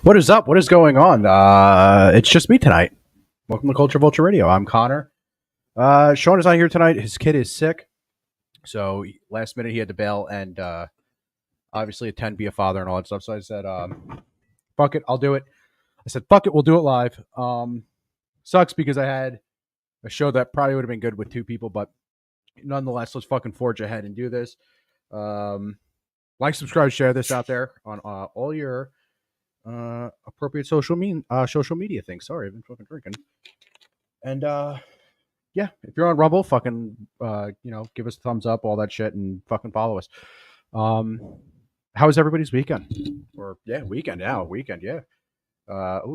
What is up? What is going on? It's just me tonight. Welcome to Culture Vulture Radio. I'm Connor. Sean is not here tonight. His kid is sick, so last minute he had to bail and obviously attend, be a father, and all that stuff. So I said, "Fuck it, I'll do it." I said, "Fuck it, we'll do it live." Sucks because I had a show that probably would have been good with two people, but nonetheless, let's fucking forge ahead and do this. Like, subscribe, share this out there on all your appropriate social media things. Sorry, I've been fucking drinking. And yeah, if you're on Rumble, fucking give us a thumbs up, all that shit, and fucking follow us. How was everybody's weekend? Or weekend, yeah.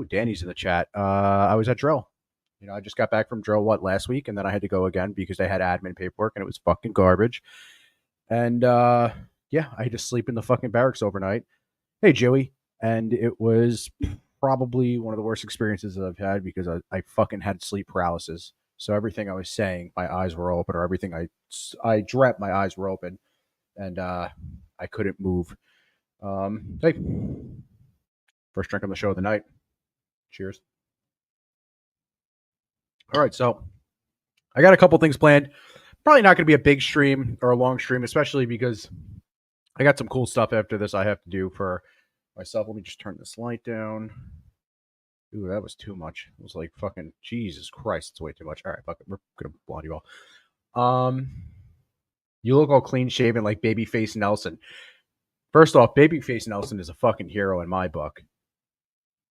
Danny's in the chat. I was at drill. I just got back from drill last week, and then I had to go again because they had admin paperwork and it was fucking garbage. And I had to sleep in the fucking barracks overnight. Hey, Joey. And it was probably one of the worst experiences that I've had because I fucking had sleep paralysis. So everything I was saying, my eyes were open, or everything I dreamt, my eyes were open, and I couldn't move. Hey, first drink on the show of the night. Cheers. All right, so I got a couple things planned. Probably not going to be a big stream or a long stream, especially because I got some cool stuff after this I have to do for myself. Let me just turn this light down. Ooh, that was too much. It was like fucking Jesus Christ. It's way too much. All right, fuck it. We're gonna blonde you all. You look all clean shaven like Babyface Nelson. First off, Babyface Nelson is a fucking hero in my book.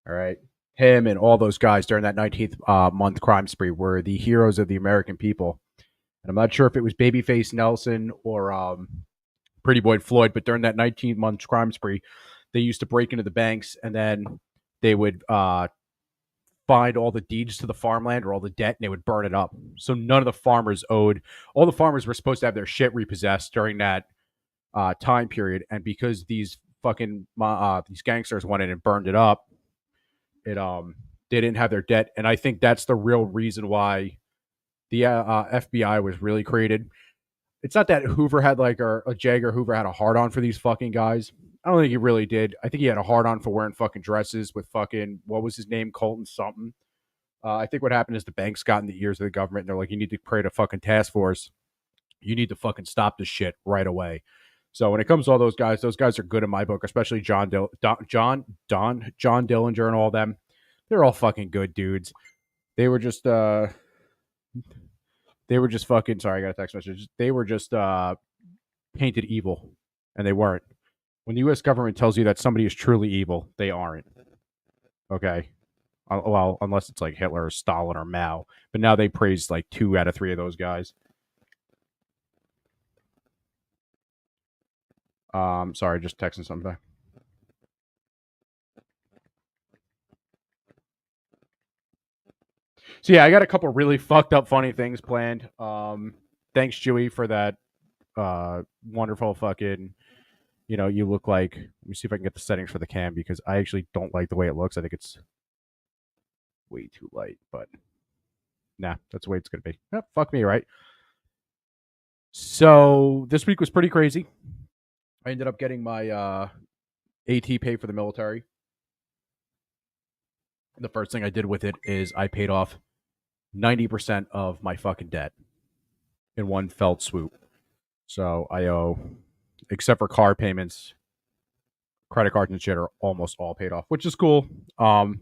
All right, him and all those guys during that 19th month crime spree were the heroes of the American people. And I'm not sure if it was Babyface Nelson or Pretty Boy Floyd, but during that 19th month crime spree, they used to break into the banks and then they would find all the deeds to the farmland or all the debt and they would burn it up. So none of the farmers owed. All the farmers were supposed to have their shit repossessed during that time period. And because these fucking these gangsters went in and burned it up, they didn't have their debt. And I think that's the real reason why the FBI was really created. It's not that Hoover had or J. Edgar Hoover had a hard on for these fucking guys. I don't think he really did. I think he had a hard on for wearing fucking dresses with fucking, what was his name? Colton something. I think what happened is the banks got in the ears of the government and they're like, you need to create a fucking task force. You need to fucking stop this shit right away. So when it comes to all those guys are good in my book, especially John Dillinger and all them. They're all fucking good dudes. They were just fucking, sorry, I got a text message. They were just painted evil, and they weren't. When the U.S. government tells you that somebody is truly evil, they aren't. Okay? Well, unless it's like Hitler or Stalin or Mao. But now they praise 2 out of 3 of those guys. Sorry, just texting something. So yeah, I got a couple really fucked up funny things planned. Thanks, Chewy, for that wonderful fucking, you look like, let me see if I can get the settings for the cam because I actually don't like the way it looks. I think it's way too light, but nah, that's the way it's going to be. Fuck me, right? So this week was pretty crazy. I ended up getting my AT pay for the military. The first thing I did with it is I paid off 90% of my fucking debt in one felt swoop. So I owe, except for car payments, credit cards and shit are almost all paid off, which is cool. Nobody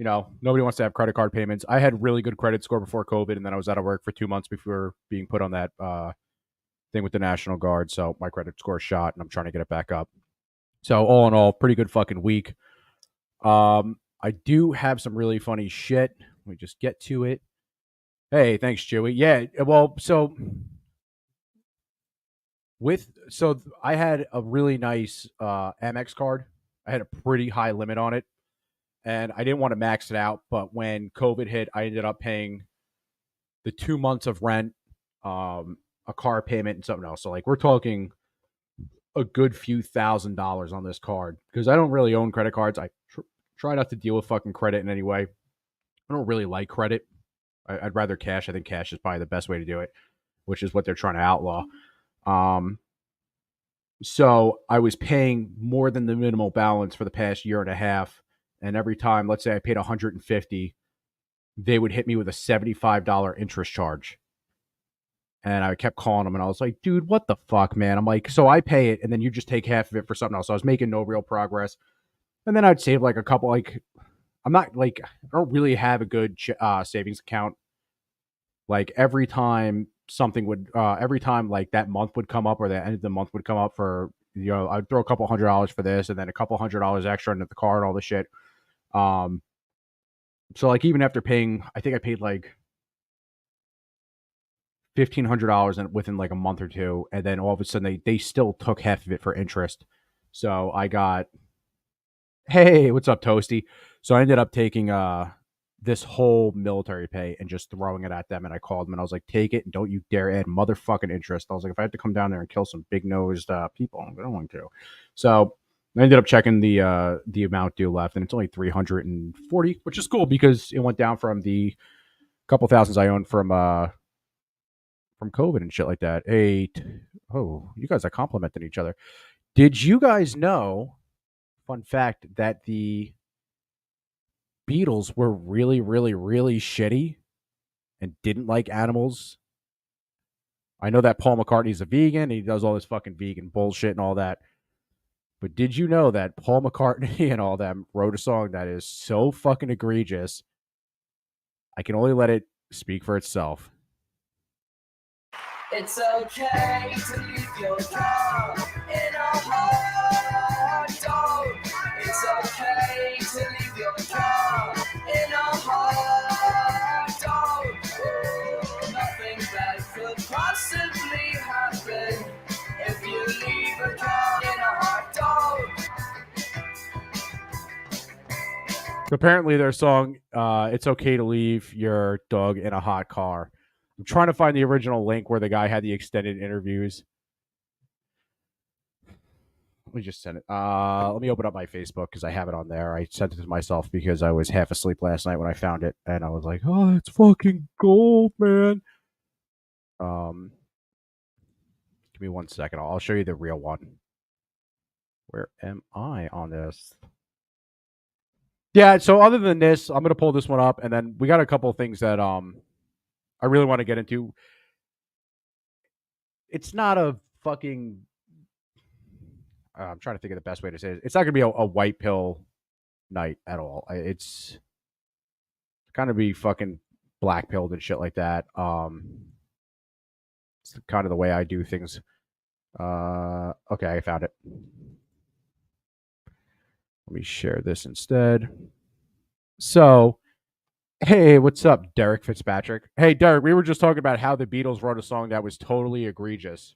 wants to have credit card payments. I had really good credit score before COVID, and then I was out of work for 2 months before being put on that thing with the National Guard. So my credit score shot, and I'm trying to get it back up. So all in all, pretty good fucking week. I do have some really funny shit. Let me just get to it. Hey, thanks, Joey. Yeah, well, so I had a really nice Amex card. I had a pretty high limit on it, and I didn't want to max it out. But when COVID hit, I ended up paying the 2 months of rent, a car payment, and something else. So we're talking a good few $1,000s on this card because I don't really own credit cards. I try not to deal with fucking credit in any way. I don't really like credit. I'd rather cash. I think cash is probably the best way to do it, which is what they're trying to outlaw. So I was paying more than the minimal balance for the past year and a half and every time, let's say I paid 150, they would hit me with a $75 interest charge. And I kept calling them, and I was like, dude, what the fuck, man? I'm like, so I pay it, and then you just take half of it for something else. So I was making no real progress. And then I'd save like a couple, like, I'm not like, I don't really have a good savings account. Like every time like that month would come up or the end of the month would come up for, I'd throw a couple $100 for this and then a couple $100 extra into the car and all this shit. Um, so like even after paying, I think I paid like $1,500 within like a month or two, and then all of a sudden they still took half of it for interest. So I got, hey, what's up, Toasty? So I ended up taking this whole military pay and just throwing it at them. And I called them and I was like, take it and don't you dare add motherfucking interest. I was like, if I had to come down there and kill some big nosed people, I'm going to. So I ended up checking the amount due left, and it's only 340, which is cool because it went down from the couple thousands I owned from COVID and shit like that. Oh, you guys are complimenting each other. Did you guys know, fun fact, that the Beatles were really, really, really shitty and didn't like animals? I know that Paul McCartney's a vegan. And he does all this fucking vegan bullshit and all that. But did you know that Paul McCartney and all them wrote a song that is so fucking egregious? I can only let it speak for itself. It's okay to leave your dog in a hot dog. It's okay to leave your dog in a hot dog. Oh, nothing bad could possibly happen if you leave a dog in a hot dog. Apparently their song, It's Okay to Leave Your Dog in a Hot Car. I'm trying to find the original link where the guy had the extended interviews. Let me just send it. Let me open up my Facebook because I have it on there. I sent it to myself because I was half asleep last night when I found it, and I was like, "Oh, it's fucking gold, man." Give me 1 second. I'll show you the real one. Where am I on this? Yeah. So other than this, I'm gonna pull this one up, and then we got a couple of things that I really want to get into. It's not a fucking. I'm trying to think of the best way to say it. It's not going to be a white pill night at all. It's kind of be fucking black pilled and shit like that. It's kind of the way I do things. Okay, I found it. Let me share this instead. So, hey, what's up, Derek Fitzpatrick? Hey, Derek, we were just talking about how the Beatles wrote a song that was totally egregious.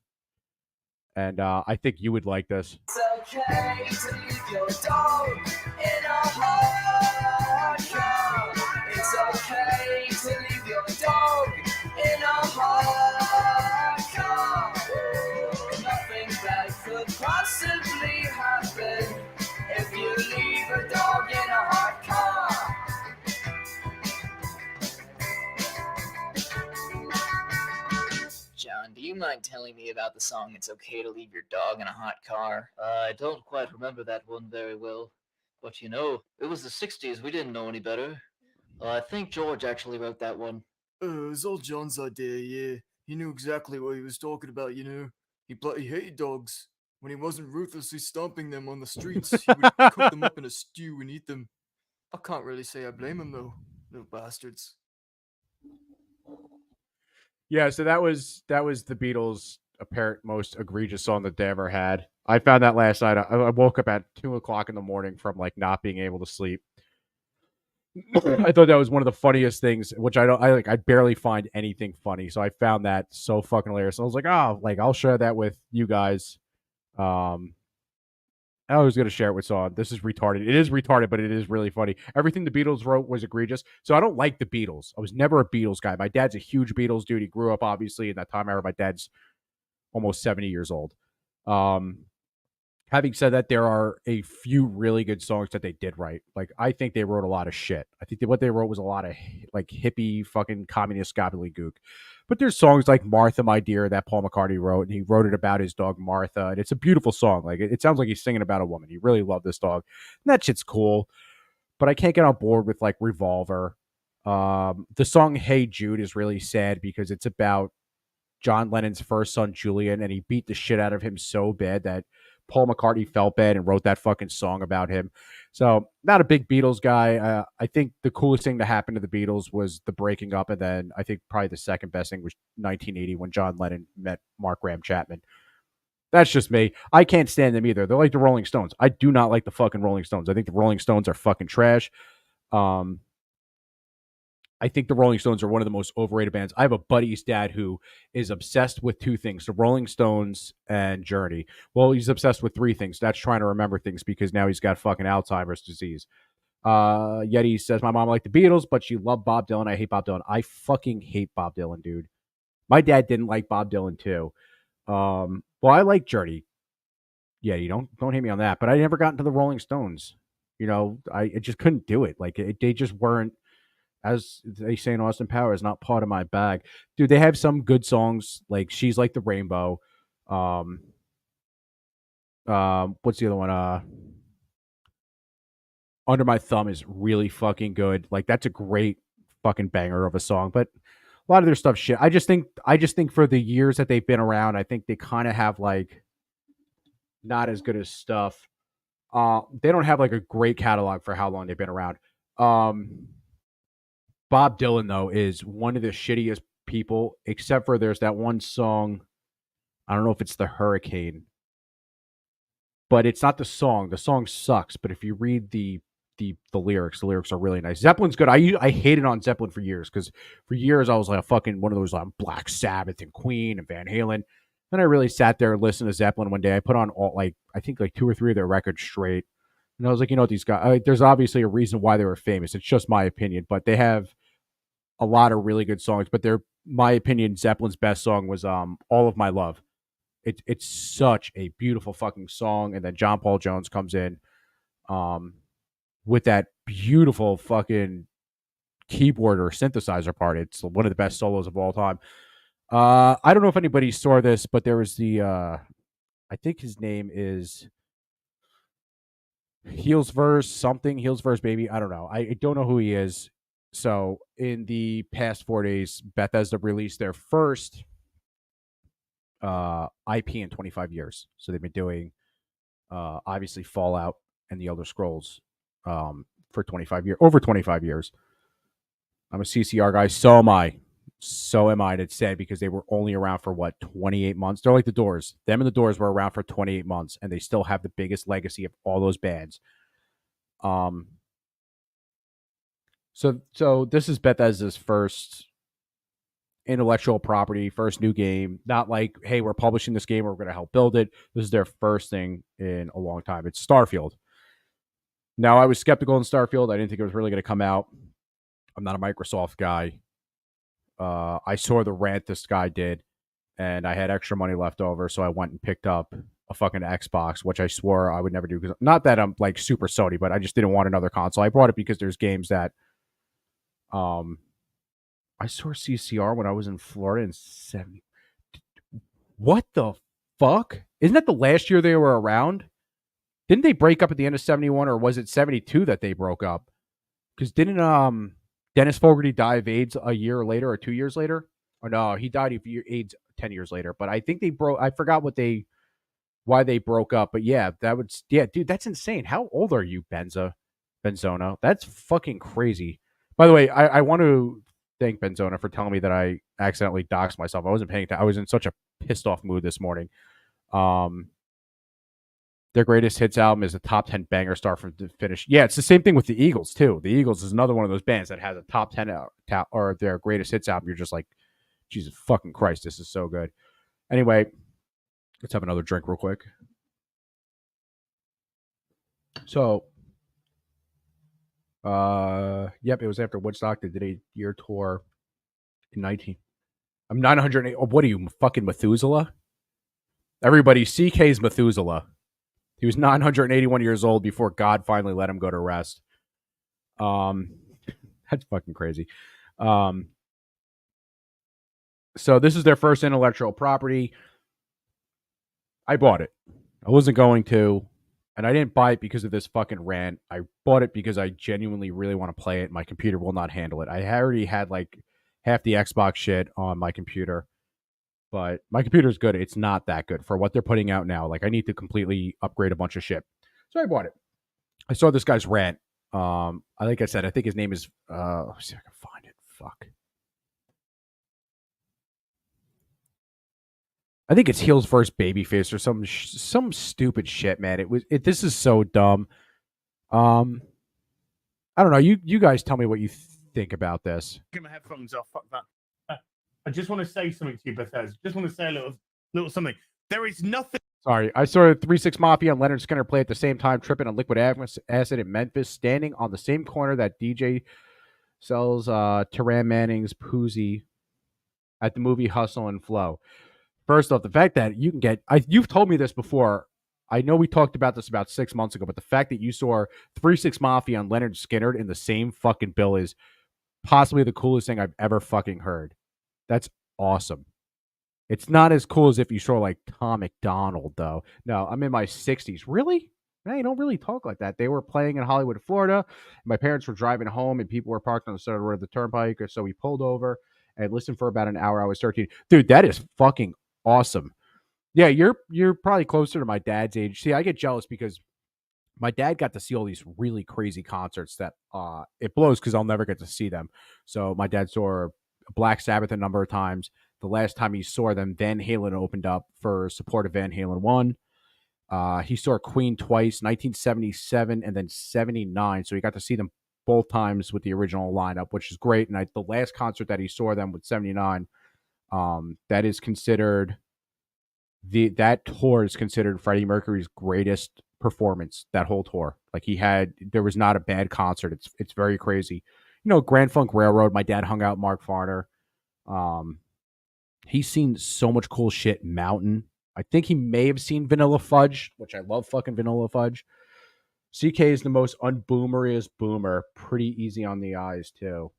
And I think you would like this. It's okay to leave your dog in a hot car. It's okay to leave your dog in a hot car. Oh, nothing bad could possibly happen if you leave a dog in a hot car. John, do you mind telling me about the song It's Okay to Leave Your Dog in a Hot Car? I don't quite remember that one very well. But you know, it was the 60s, we didn't know any better. I think George actually wrote that one. It was all John's idea, yeah. He knew exactly what he was talking about, you know. He bloody hated dogs. When he wasn't ruthlessly stomping them on the streets, he would cook them up in a stew and eat them. I can't really say I blame him, though. Little bastards. Yeah, so that was the Beatles' apparent most egregious song that they ever had. I found that last night. I woke up at 2:00 in the morning from like not being able to sleep. I thought that was one of the funniest things, which I barely find anything funny. So I found that so fucking hilarious. I was like, oh, like I'll share that with you guys. I was going to share it with Saw. This is retarded. It is retarded, but it is really funny. Everything the Beatles wrote was egregious. So I don't like the Beatles. I was never a Beatles guy. My dad's a huge Beatles dude. He grew up, obviously, in that time era. My dad's almost 70 years old. Having said that, there are a few really good songs that they did write. Like, I think they wrote a lot of shit. I think that what they wrote was a lot of, like, hippie fucking communist gobbledygook. But there's songs like Martha, My Dear that Paul McCartney wrote, and he wrote it about his dog Martha, and it's a beautiful song. Like, it sounds like he's singing about a woman. He really loved this dog. And that shit's cool. but I can't get on board with like Revolver. The song Hey Jude is really sad because it's about John Lennon's first son, Julian, and he beat the shit out of him so bad that Paul McCartney felt bad and wrote that fucking song about him. So, not a big Beatles guy. I think the coolest thing to happen to the Beatles was the breaking up, and then I think probably the second best thing was 1980 when John Lennon met Mark Graham Chapman. That's just me. I can't stand them either. They're like the Rolling Stones. I do not like the fucking Rolling Stones. I think the Rolling Stones are fucking trash. Um, I think the Rolling Stones are one of the most overrated bands. I have a buddy's dad who is obsessed with two things, the Rolling Stones and Journey. Well, he's obsessed with three things. That's trying to remember things because now he's got fucking Alzheimer's disease. Yeti says, my mom liked the Beatles, but she loved Bob Dylan. I hate Bob Dylan. I fucking hate Bob Dylan, dude. My dad didn't like Bob Dylan, too. Well, I like Journey. Yeti, don't hate me on that. But I never got into the Rolling Stones. You know, I just couldn't do it. Like, they just weren't, as they say in Austin Powers, not part of my bag. Dude, they have some good songs, like She's Like the Rainbow. What's the other one? Under My Thumb is really fucking good. Like, that's a great fucking banger of a song. But a lot of their stuff shit. I just think for the years that they've been around, I think they kind of have like not as good as stuff. They don't have like a great catalog for how long they've been around. Bob Dylan, though, is one of the shittiest people, except for there's that one song. I don't know if it's The Hurricane, but it's not the song. The song sucks, but if you read the lyrics, the lyrics are really nice. Zeppelin's good. I hated on Zeppelin for years because for years I was like a fucking one of those Black Sabbath and Queen and Van Halen. Then I really sat there and listened to Zeppelin one day. I put on all I think like 2 or 3 of their records straight, and I was like, you know what, these guys. There's obviously a reason why they were famous. It's just my opinion, but they have a lot of really good songs, but my opinion, Zeppelin's best song was All of My Love. It's such a beautiful fucking song. And then John Paul Jones comes in with that beautiful fucking keyboard or synthesizer part. It's one of the best solos of all time. I don't know if anybody saw this, but there was I think his name is Heels Verse Baby. I don't know. I don't know who he is. So in the past 4 days, Bethesda released their first IP in 25 years. So they've been doing obviously Fallout and the Elder Scrolls for 25 years, over 25 years. I'm a CCR guy. So am I. It's sad because they were only around for 28 months. They're like the Doors. Them and the Doors were around for 28 months, and they still have the biggest legacy of all those bands. So this is Bethesda's first intellectual property, first new game. Not like, hey, we're publishing this game, we're going to help build it. This is their first thing in a long time. It's Starfield. Now, I was skeptical in Starfield. I didn't think it was really going to come out. I'm not a Microsoft guy. I saw the rant this guy did, and I had extra money left over, so I went and picked up a fucking Xbox, which I swore I would never do. Because not that I'm like super Sony, but I just didn't want another console. I brought it because there's games that I saw CCR when I was in Florida in 70. What the fuck? Isn't that the last year they were around? Didn't they break up at the end of 71, or was it 72 that they broke up? Because didn't Dennis Fogarty die of AIDS a year later or 2 years later? Or no, he died of AIDS 10 years later. But I think they broke. I forgot why they broke up. But yeah, dude, that's insane. How old are you, Benzona? That's fucking crazy. By the way, I want to thank Benzona for telling me that I accidentally doxed myself. I wasn't paying attention. I was in such a pissed off mood this morning. Their greatest hits album is a top 10 banger start from the finish. Yeah, it's the same thing with the Eagles too. The Eagles is another one of those bands that has a top 10 or their greatest hits album. You're just like, Jesus fucking Christ, this is so good. Anyway, let's have another drink real quick. So, yep, it was after Woodstock. They did a year tour in 19. I'm 908. Oh, what are you, fucking Methuselah? Everybody, CK's Methuselah. He was 981 years old before God finally let him go to rest. That's fucking crazy. So this is their first intellectual property. I bought it. I wasn't going to, And I didn't buy it because of this fucking rant. I bought it because I genuinely really want to play it. My computer will not handle it. I already had like half the Xbox shit on my computer, but my computer's good. It's not that good for what they're putting out now. Like I need to completely upgrade a bunch of shit. So I bought it. I saw this guy's rant. Like I said, I think his name is let's see if I can find it. Fuck. I think it's Heels versus Babyface or some stupid shit, man. This is so dumb. I don't know. You guys tell me what you think about this. Get my headphones off. Fuck that. I just want to say something to you, Bethesda. Just want to say a little something. There is nothing. Sorry, I saw 3-6 Mafia and Leonard Skinner play at the same time, tripping on liquid acid in Memphis, standing on the same corner that DJ sells Taran Manning's Poozy at the movie Hustle and Flow. First off, the fact that you can get, you've told me this before. I know we talked about this about 6 months ago, but the fact that you saw 3-6 Mafia and Leonard Skinner in the same fucking bill is possibly the coolest thing I've ever fucking heard. That's awesome. It's not as cool as if you saw like Tom McDonald, though. No, I'm in my 60s. Really? Man, you don't really talk like that. They were playing in Hollywood, Florida. My parents were driving home, and people were parked on the side of the turnpike. So we pulled over and listened for about an hour. I was 13. Dude, that is fucking awesome. Yeah, you're probably closer to my dad's age. See, I get jealous because my dad got to see all these really crazy concerts that it blows because I'll never get to see them. So my dad saw Black Sabbath a number of times. The last time he saw them, Van Halen opened up for support of Van Halen 1. He saw Queen twice, 1977 and then 79. So he got to see them both times with the original lineup, which is great. And the last concert that he saw them with 79, that is considered that tour is considered Freddie Mercury's greatest performance. That whole tour, like there was not a bad concert. It's very crazy. You know, Grand Funk Railroad. My dad hung out with Mark Farner. He's seen so much cool shit. Mountain. I think he may have seen Vanilla Fudge, which I love fucking Vanilla Fudge. CK is the most unboomeriest boomer. Pretty easy on the eyes, too.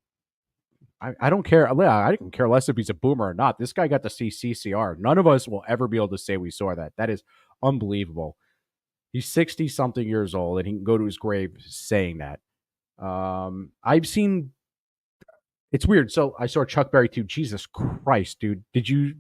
I don't care. I can care less if he's a boomer or not. This guy got to see CCR. None of us will ever be able to say we saw that. That is unbelievable. He's 60-something years old, and he can go to his grave saying that. I've seen... It's weird. So I saw Chuck Berry, too. Jesus Christ, dude. Did you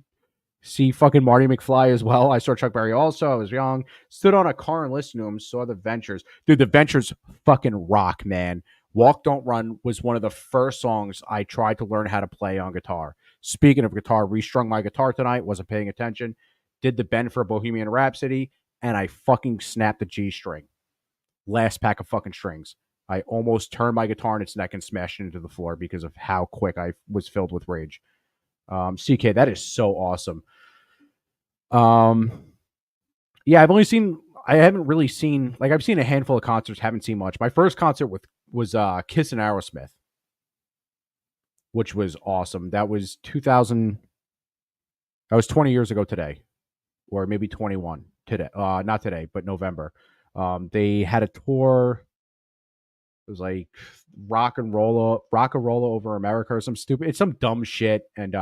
see fucking Marty McFly as well? I saw Chuck Berry also. I was young. Stood on a car and listened to him. Saw the Ventures. Dude, the Ventures fucking rock, man. Walk Don't Run was one of the first songs I tried to learn how to play on guitar. Speaking of guitar, restrung my guitar tonight, wasn't paying attention, did the bend for Bohemian Rhapsody, and I fucking snapped the G string. Last pack of fucking strings. I almost turned my guitar on its neck and smashed it into the floor because of how quick I was filled with rage. CK, that is so awesome. Yeah, I haven't really seen, like, I've seen a handful of concerts, haven't seen much. My first concert was Kiss and Aerosmith, which was awesome. That was 2000. That was 20 years ago today, or maybe 21 today. Not today, but November. They had a tour. It was like rock and roll over America or it's some dumb shit. And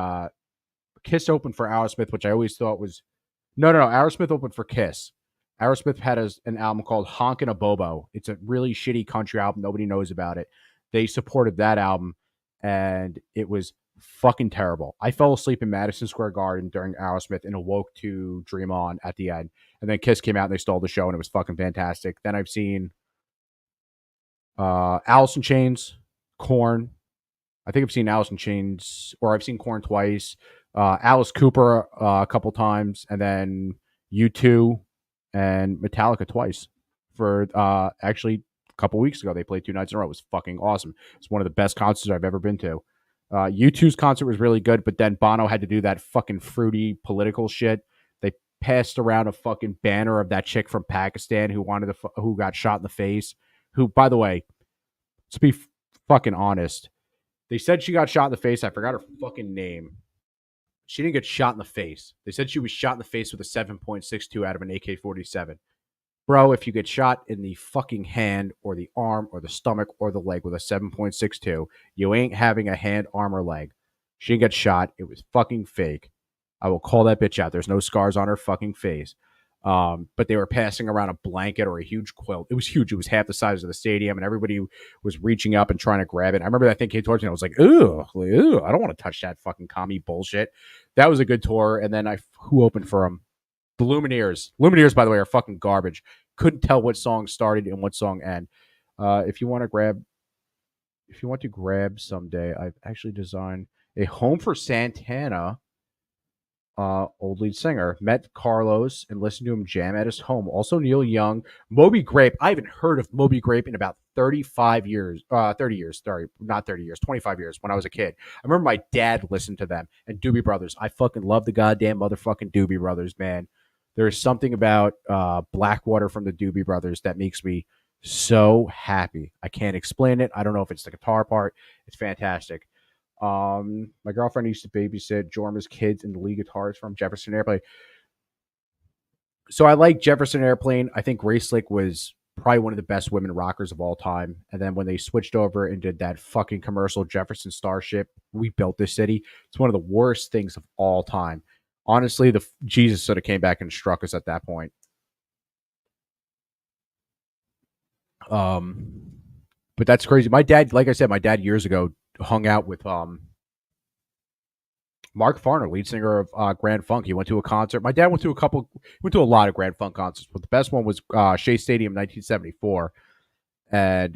Kiss opened for Aerosmith, which I always thought was no. Aerosmith opened for Kiss. Aerosmith had an album called Honkin' a Bobo. It's a really shitty country album. Nobody knows about it. They supported that album, and it was fucking terrible. I fell asleep in Madison Square Garden during Aerosmith and awoke to Dream On at the end. And then Kiss came out and they stole the show, and it was fucking fantastic. Then I've seen Alice in Chains, Korn. I think I've seen Alice in Chains, or I've seen Korn twice. Alice Cooper a couple times, and then U2 and Metallica twice. For actually a couple weeks ago, they played 2 nights in a row. It was fucking awesome. It's one of the best concerts I've ever been to. U2's concert was really good, but then Bono had to do that fucking fruity political shit. They passed around a fucking banner of that chick from Pakistan who got shot in the face. Who, by the way, to be fucking honest, they said she got shot in the face. I forgot her fucking name. She didn't get shot in the face. They said she was shot in the face with a 7.62 out of an AK-47. Bro, if you get shot in the fucking hand or the arm or the stomach or the leg with a 7.62, you ain't having a hand, arm, or leg. She didn't get shot. It was fucking fake. I will call that bitch out. There's no scars on her fucking face. But they were passing around a blanket or a huge quilt. It was huge. It was half the size of the stadium, and everybody was reaching up and trying to grab it. I remember that thing came towards me. I was like, "Ooh, I don't want to touch that fucking commie bullshit." That was a good tour. And then who opened for them? The Lumineers. Lumineers, by the way, are fucking garbage. Couldn't tell what song started and what song end. If you want to grab someday, I've actually designed a home for Santana. Old lead singer, met Carlos and listened to him jam at his home. Also Neil Young, Moby Grape. I haven't heard of Moby Grape in about 35 years. 30 years. Sorry, not 30 years. 25 years when I was a kid. I remember my dad listened to them and Doobie Brothers. I fucking love the goddamn motherfucking Doobie Brothers, man. There's something about Blackwater from the Doobie Brothers that makes me so happy. I can't explain it. I don't know if it's the guitar part. It's fantastic. My girlfriend used to babysit Jorma's kids and the lead guitarist from Jefferson Airplane. So I like Jefferson Airplane. I think Grace Slick was probably one of the best women rockers of all time. And then when they switched over and did that fucking commercial Jefferson Starship, We Built This City, it's one of the worst things of all time. Honestly, Jesus sort of came back and struck us at that point. But that's crazy. My dad, like I said, my dad years ago hung out with Mark Farner, lead singer of Grand Funk. He went to a concert. My dad went to a lot of Grand Funk concerts, but the best one was Shea Stadium 1974. And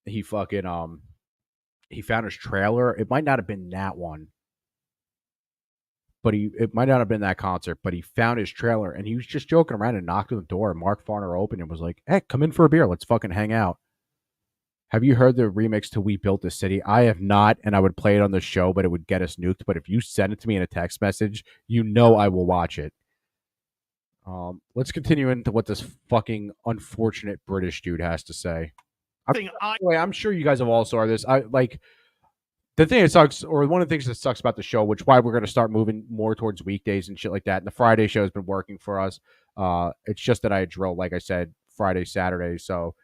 he fucking he found his trailer. It might not have been that one, but it might not have been that concert, but he found his trailer and he was just joking around and knocked on the door, and Mark Farner opened and was like, "Hey, come in for a beer. Let's fucking hang out." Have you heard the remix to We Built This City? I have not, and I would play it on the show, but it would get us nuked. But if you send it to me in a text message, you know I will watch it. Let's continue into what this fucking unfortunate British dude has to say. I'm sure you guys have all saw this. The thing that sucks, or one of the things that sucks about the show, which why we're going to start moving more towards weekdays and shit like that. And the Friday show has been working for us. It's just that I drill, like I said, Friday, Saturday. So,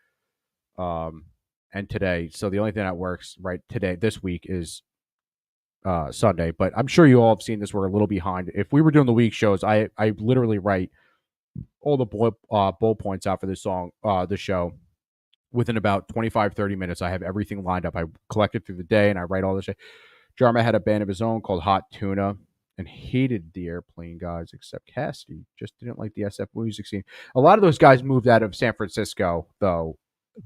and today. So the only thing that works right today, this week, is Sunday. But I'm sure you all have seen this. We're a little behind. If we were doing the week shows, I literally write all the bullet points out for this song, the show. Within about 25, 30 minutes, I have everything lined up. I collect it through the day, and I write all this shit. Jarma had a band of his own called Hot Tuna and hated the Airplane guys, except Cassidy. Just didn't like the SF music scene. A lot of those guys moved out of San Francisco, though.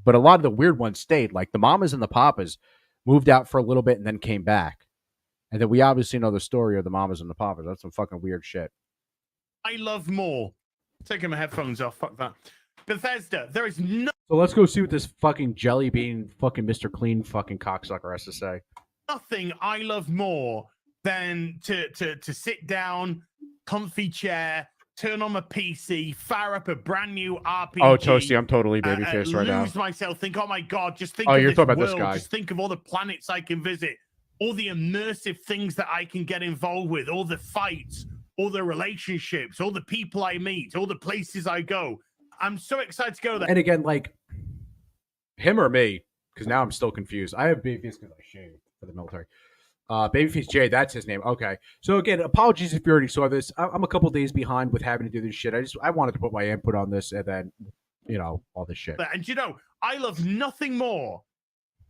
But a lot of the weird ones stayed. Like the Mamas and the Papas moved out for a little bit and then came back. And then we obviously know the story of the Mamas and the Papas. That's some fucking weird shit. I love more. Taking my headphones off. Fuck that. Bethesda, there is no. So let's go see what this fucking jelly bean fucking Mr. Clean fucking cocksucker has to say. Nothing I love more than to sit down, comfy chair, turn on my PC, fire up a brand new RPG. Oh, Toasty, I'm totally babyface right now. Lose myself. Think, oh my god, just think. Oh, of you're this talking about world. this guy. Just think of all the planets I can visit, all the immersive things that I can get involved with, all the fights, all the relationships, all the people I meet, all the places I go. I'm so excited to go there. And again, like him or me, because now I'm still confused. I have babyface because I shaved for the military. Babyface Jay, that's his name. Okay. So again, apologies if you already saw this. I'm a couple days behind with having to do this shit. I wanted to put my input on this and then, all this shit. And I love nothing more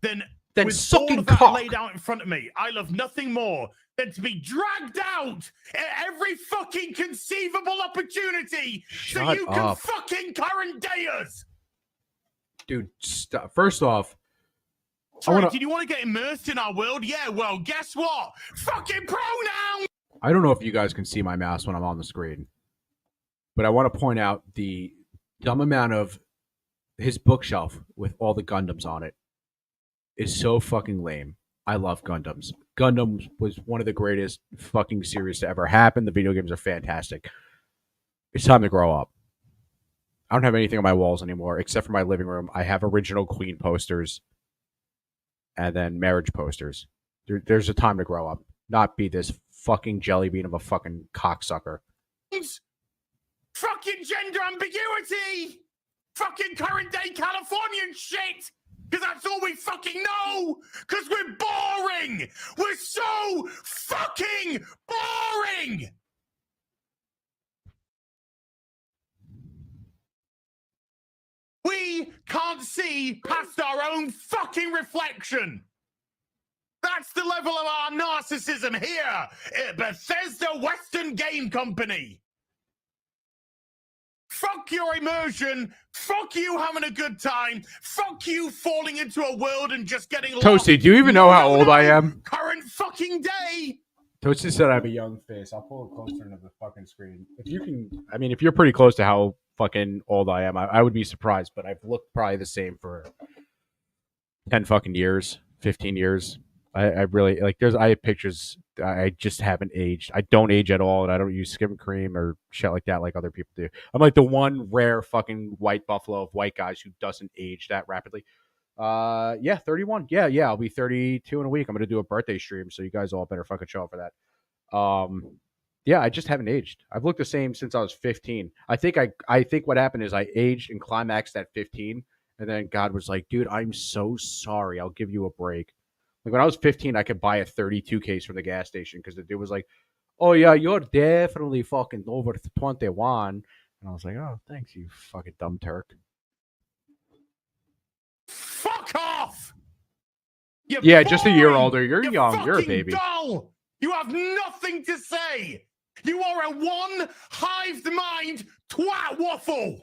than with sucking all of that cock laid out in front of me. I love nothing more than to be dragged out at every fucking conceivable opportunity so you can fucking current day us. Dude, first off, did you want to get immersed in our world? Yeah, well, guess what? Fucking pronouns! I don't know if you guys can see my mouse when I'm on the screen, but I want to point out the dumb amount of his bookshelf with all the Gundams on it is so fucking lame. I love Gundams. Gundams was one of the greatest fucking series to ever happen. The video games are fantastic. It's time to grow up. I don't have anything on my walls anymore except for my living room. I have original Queen posters and then marriage posters. There's a time to grow up, not be this fucking jelly bean of a fucking cocksucker. Fucking gender ambiguity! Fucking current day Californian shit! Because that's all we fucking know! Because we're boring! We're so fucking boring! we can't see past our own fucking reflection. That's the level of our narcissism here at Bethesda Western Game Company. Fuck your immersion. Fuck you having a good time. Fuck you falling into a world and just getting lost. Toasty, do you even know how old I am? Current fucking day. Toasty said I have a young face. I'll pull it closer into the fucking screen. If you can, I mean, if you're pretty close to how fucking old I am, I would be surprised, but I've looked probably the same for 10 fucking years, 15 years. I really, like, I have pictures. I just haven't aged. I don't age at all, and I don't use skin cream or shit like that like other people do. I'm like the one rare fucking white buffalo of white guys who doesn't age that rapidly. Yeah, 31. Yeah, I'll be 32 in a week. I'm gonna do a birthday stream, so you guys all better fucking show up for that. Yeah, I just haven't aged. I've looked the same since I was 15. I think what happened is I aged and climaxed at 15, and then God was like, dude, I'm so sorry. I'll give you a break. Like when I was 15, I could buy a 32 case from the gas station because the dude was like, oh yeah, you're definitely fucking over 21. And I was like, oh, thanks, you fucking dumb Turk. Fuck off! Yeah, just a year older. You're young. You're a baby. Dull. You have nothing to say. You are a one-hived mind twat waffle.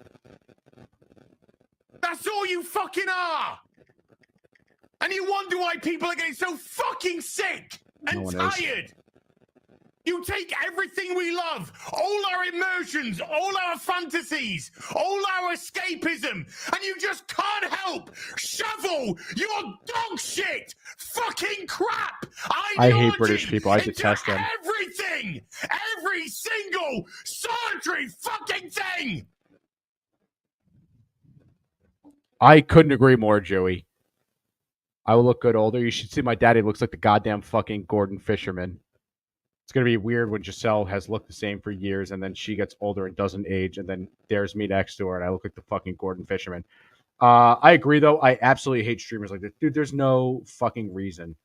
That's all you fucking are. And you wonder why people are getting so fucking sick and tired. You take everything we love, all our immersions, all our fantasies, all our escapism, and you just can't help shovel your dog shit, fucking crap. I hate British people. I detest them. Everything, every single solitary fucking thing. I couldn't agree more, Joey. I will look good older. You should see my daddy looks like the goddamn fucking Gordon Fisherman. It's going to be weird when Giselle has looked the same for years and then she gets older and doesn't age and then there's me next to her and I look like the fucking Gordon Fisherman. I agree, though. I absolutely hate streamers like this. Dude, there's no fucking reason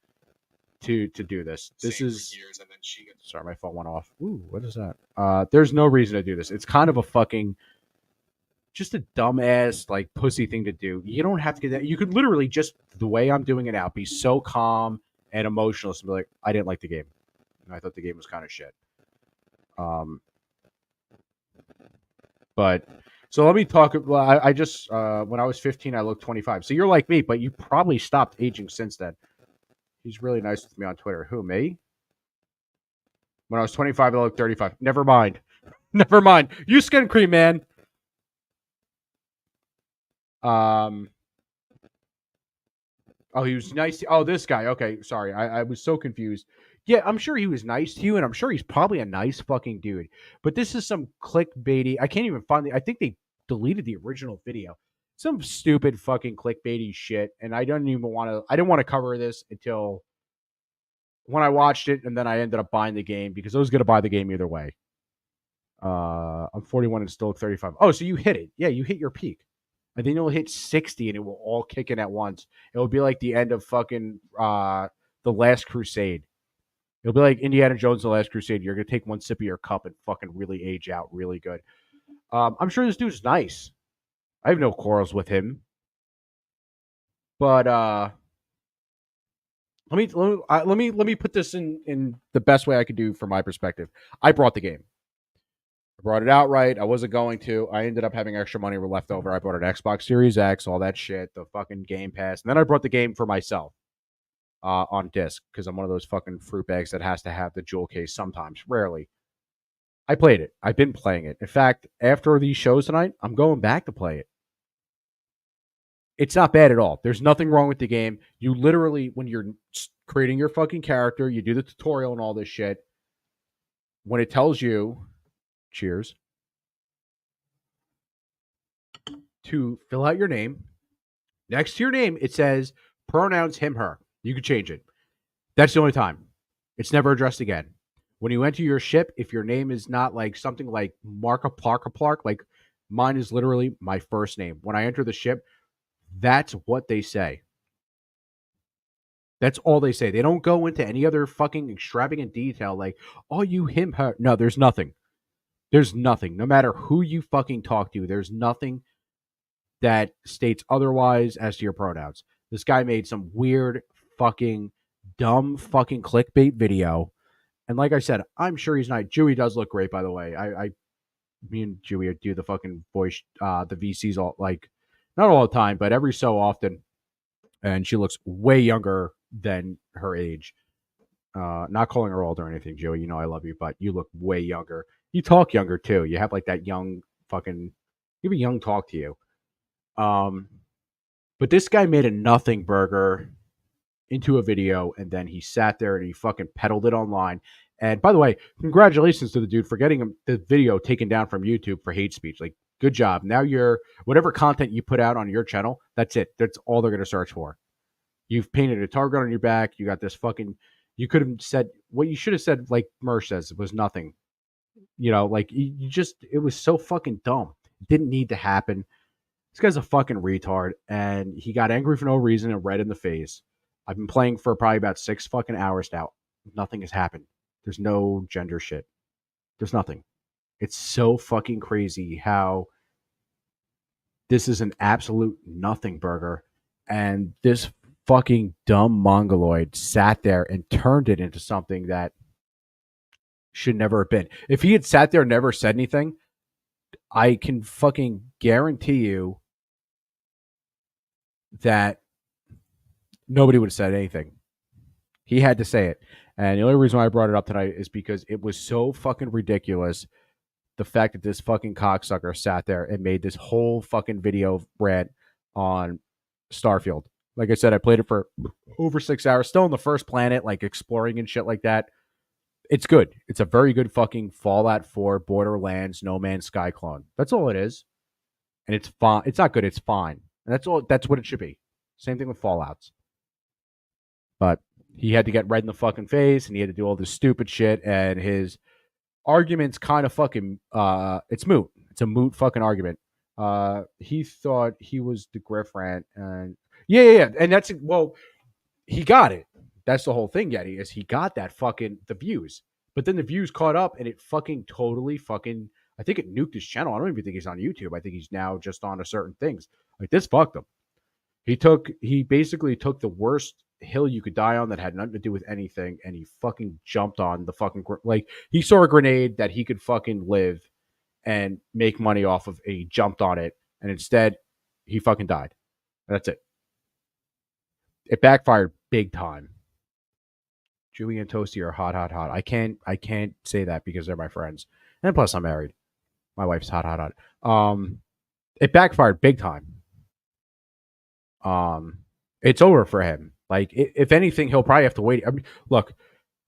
to do this. This is... Years and then she gets... Sorry, my phone went off. Ooh, what is that? There's no reason to do this. It's kind of a fucking... just a dumbass, like, pussy thing to do. You don't have to get that. You could literally just, the way I'm doing it now, be so calm and emotionless and be like, I didn't like the game. I thought the game was kind of shit. But so let me talk. Well, I just when I was 15, I looked 25. So you're like me, but you probably stopped aging since then. He's really nice with me on Twitter. Who, me? When I was 25, I looked 35. Never mind. Never mind. You skin cream, man. Oh, he was nice. Oh, this guy. Okay, sorry. I was so confused. Yeah, I'm sure he was nice to you, and I'm sure he's probably a nice fucking dude. But this is some clickbaity. I can't even find the... I think they deleted the original video. Some stupid fucking clickbaity shit, and I don't even want to... I didn't want to cover this until when I watched it, and then I ended up buying the game because I was going to buy the game either way. I'm 41 and still 35. Oh, so you hit it. Yeah, you hit your peak. And then you'll hit 60, and it will all kick in at once. It will be like the end of fucking The Last Crusade. It'll be like Indiana Jones, The Last Crusade. You're going to take one sip of your cup and fucking really age out really good. I'm sure this dude's nice. I have no quarrels with him. But let me put this in the best way I could do from my perspective. I brought the game. I brought it outright. I wasn't going to. I ended up having extra money left over. I bought an Xbox Series X, all that shit, the fucking Game Pass. And then I brought the game for myself. On disc because I'm one of those fucking fruit bags that has to have the jewel case sometimes, rarely. I played it. I've been playing it. In fact, after these shows tonight, I'm going back to play it. It's not bad at all. There's nothing wrong with the game. You literally, when you're creating your fucking character, you do the tutorial and all this shit. When it tells you, cheers, to fill out your name, next to your name, it says pronouns him, her. You can change it. That's the only time. It's never addressed again. When you enter your ship, if your name is not like something like Marka like mine is literally my first name. When I enter the ship, that's what they say. That's all they say. They don't go into any other fucking extravagant detail like, oh, you, him, her. No, there's nothing. There's nothing. No matter who you fucking talk to, there's nothing that states otherwise as to your pronouns. This guy made some weird fucking dumb fucking clickbait video. And like I said, I'm sure he's not. Chewie does look great, by the way. Me and Chewie do the fucking voice, the VCs all like, not all the time, but every so often. And she looks way younger than her age. Not calling her old or anything, Joey. You know I love you, but you look way younger. You talk younger too. You have like that young fucking. You have a young talk to you. But this guy made a nothing burger into a video, and then he sat there and he fucking peddled it online. And by the way, congratulations to the dude for getting the video taken down from YouTube for hate speech. Like, good job. Now whatever content you put out on your channel, that's it. That's all they're going to search for. You've painted a target on your back. You got this fucking. You could have said what you should have said, like Mersh says, it was nothing. You know, like it was so fucking dumb. It didn't need to happen. This guy's a fucking retard, and he got angry for no reason and red in the face. I've been playing for probably about 6 fucking hours now. Nothing has happened. There's no gender shit. There's nothing. It's so fucking crazy how this is an absolute nothing burger, and this fucking dumb mongoloid sat there and turned it into something that should never have been. If he had sat there and never said anything, I can fucking guarantee you that nobody would have said anything. He had to say it. And the only reason why I brought it up tonight is because it was so fucking ridiculous. The fact that this fucking cocksucker sat there and made this whole fucking video rant on Starfield. Like I said, I played it for over 6 hours. Still on the first planet, like exploring and shit like that. It's good. It's a very good fucking Fallout 4 Borderlands No Man's Sky clone. That's all it is. And it's fine. It's not good. It's fine. And that's all. That's what it should be. Same thing with Fallouts. But he had to get red in the fucking face, and he had to do all this stupid shit. And his argument's kind of fucking. It's moot. It's a moot fucking argument. He thought he was the Griff rant, and yeah. And that's well, he got it. That's the whole thing, Yeti, is he got that fucking the views. But then the views caught up and it fucking totally fucking I think it nuked his channel. I don't even think he's on YouTube. I think he's now just on to certain things. Like this fucked him. He basically took the worst hill you could die on that had nothing to do with anything, and he fucking jumped on the fucking like he saw a grenade that he could fucking live and make money off of, and he jumped on it, and instead he fucking died. That's it. It backfired big time. Chewie and Toasty are hot. I can't say that because they're my friends. And plus I'm married. My wife's hot. It backfired big time. It's over for him. Like, if anything, he'll probably have to wait. I mean, look,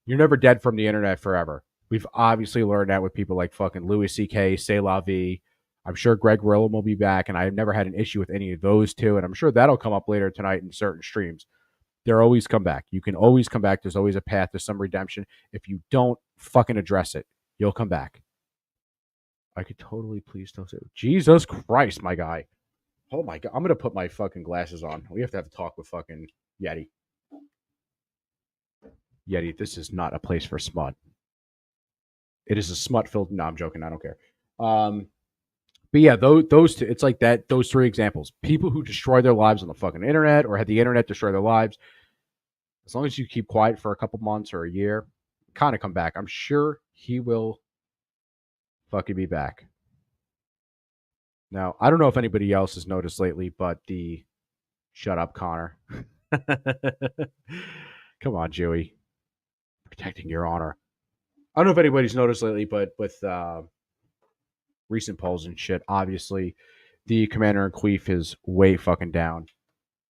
you're never dead from the internet forever. We've obviously learned that with people like fucking Louis C.K., C'est La Vie. I'm sure Greg Rillam will be back, and I've never had an issue with any of those two, and I'm sure that'll come up later tonight in certain streams. They're always come back. You can always come back. There's always a path to some redemption. If you don't fucking address it, you'll come back. I could totally please tell you. Jesus Christ, my guy. Oh my God. I'm going to put my fucking glasses on. We have to have a talk with fucking Yeti. Yeti, this is not a place for smut. It is a smut-filled... No, I'm joking. I don't care. But yeah, those two, it's like that. Those three examples. People who destroy their lives on the fucking internet or had the internet destroy their lives. As long as you keep quiet for a couple months or a year, kind of come back. I'm sure he will fucking be back. Now, I don't know if anybody else has noticed lately, but the... Shut up, Connor. Come on, Joey. Protecting your honor. I don't know if anybody's noticed lately, but with recent polls and shit, obviously the commander-in-chief is way fucking down.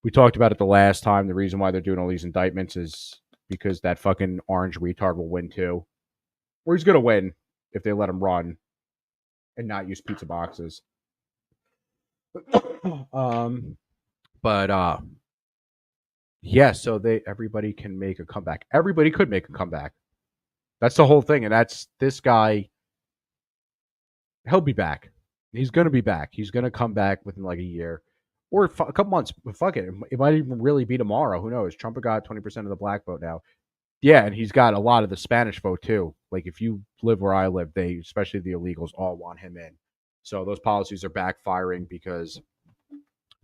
We talked about it the last time. The reason why they're doing all these indictments is because that fucking orange retard will win too. Or he's going to win if they let him run and not use pizza boxes. Yeah, so everybody can make a comeback. Everybody could make a comeback. That's the whole thing, and that's this guy. He'll be back. He's going to be back. He's going to come back within like a year or a couple months. Fuck it. It might even really be tomorrow. Who knows? Trump got 20% of the black vote now. Yeah, and he's got a lot of the Spanish vote too. Like if you live where I live, they, especially the illegals, all want him in. So those policies are backfiring because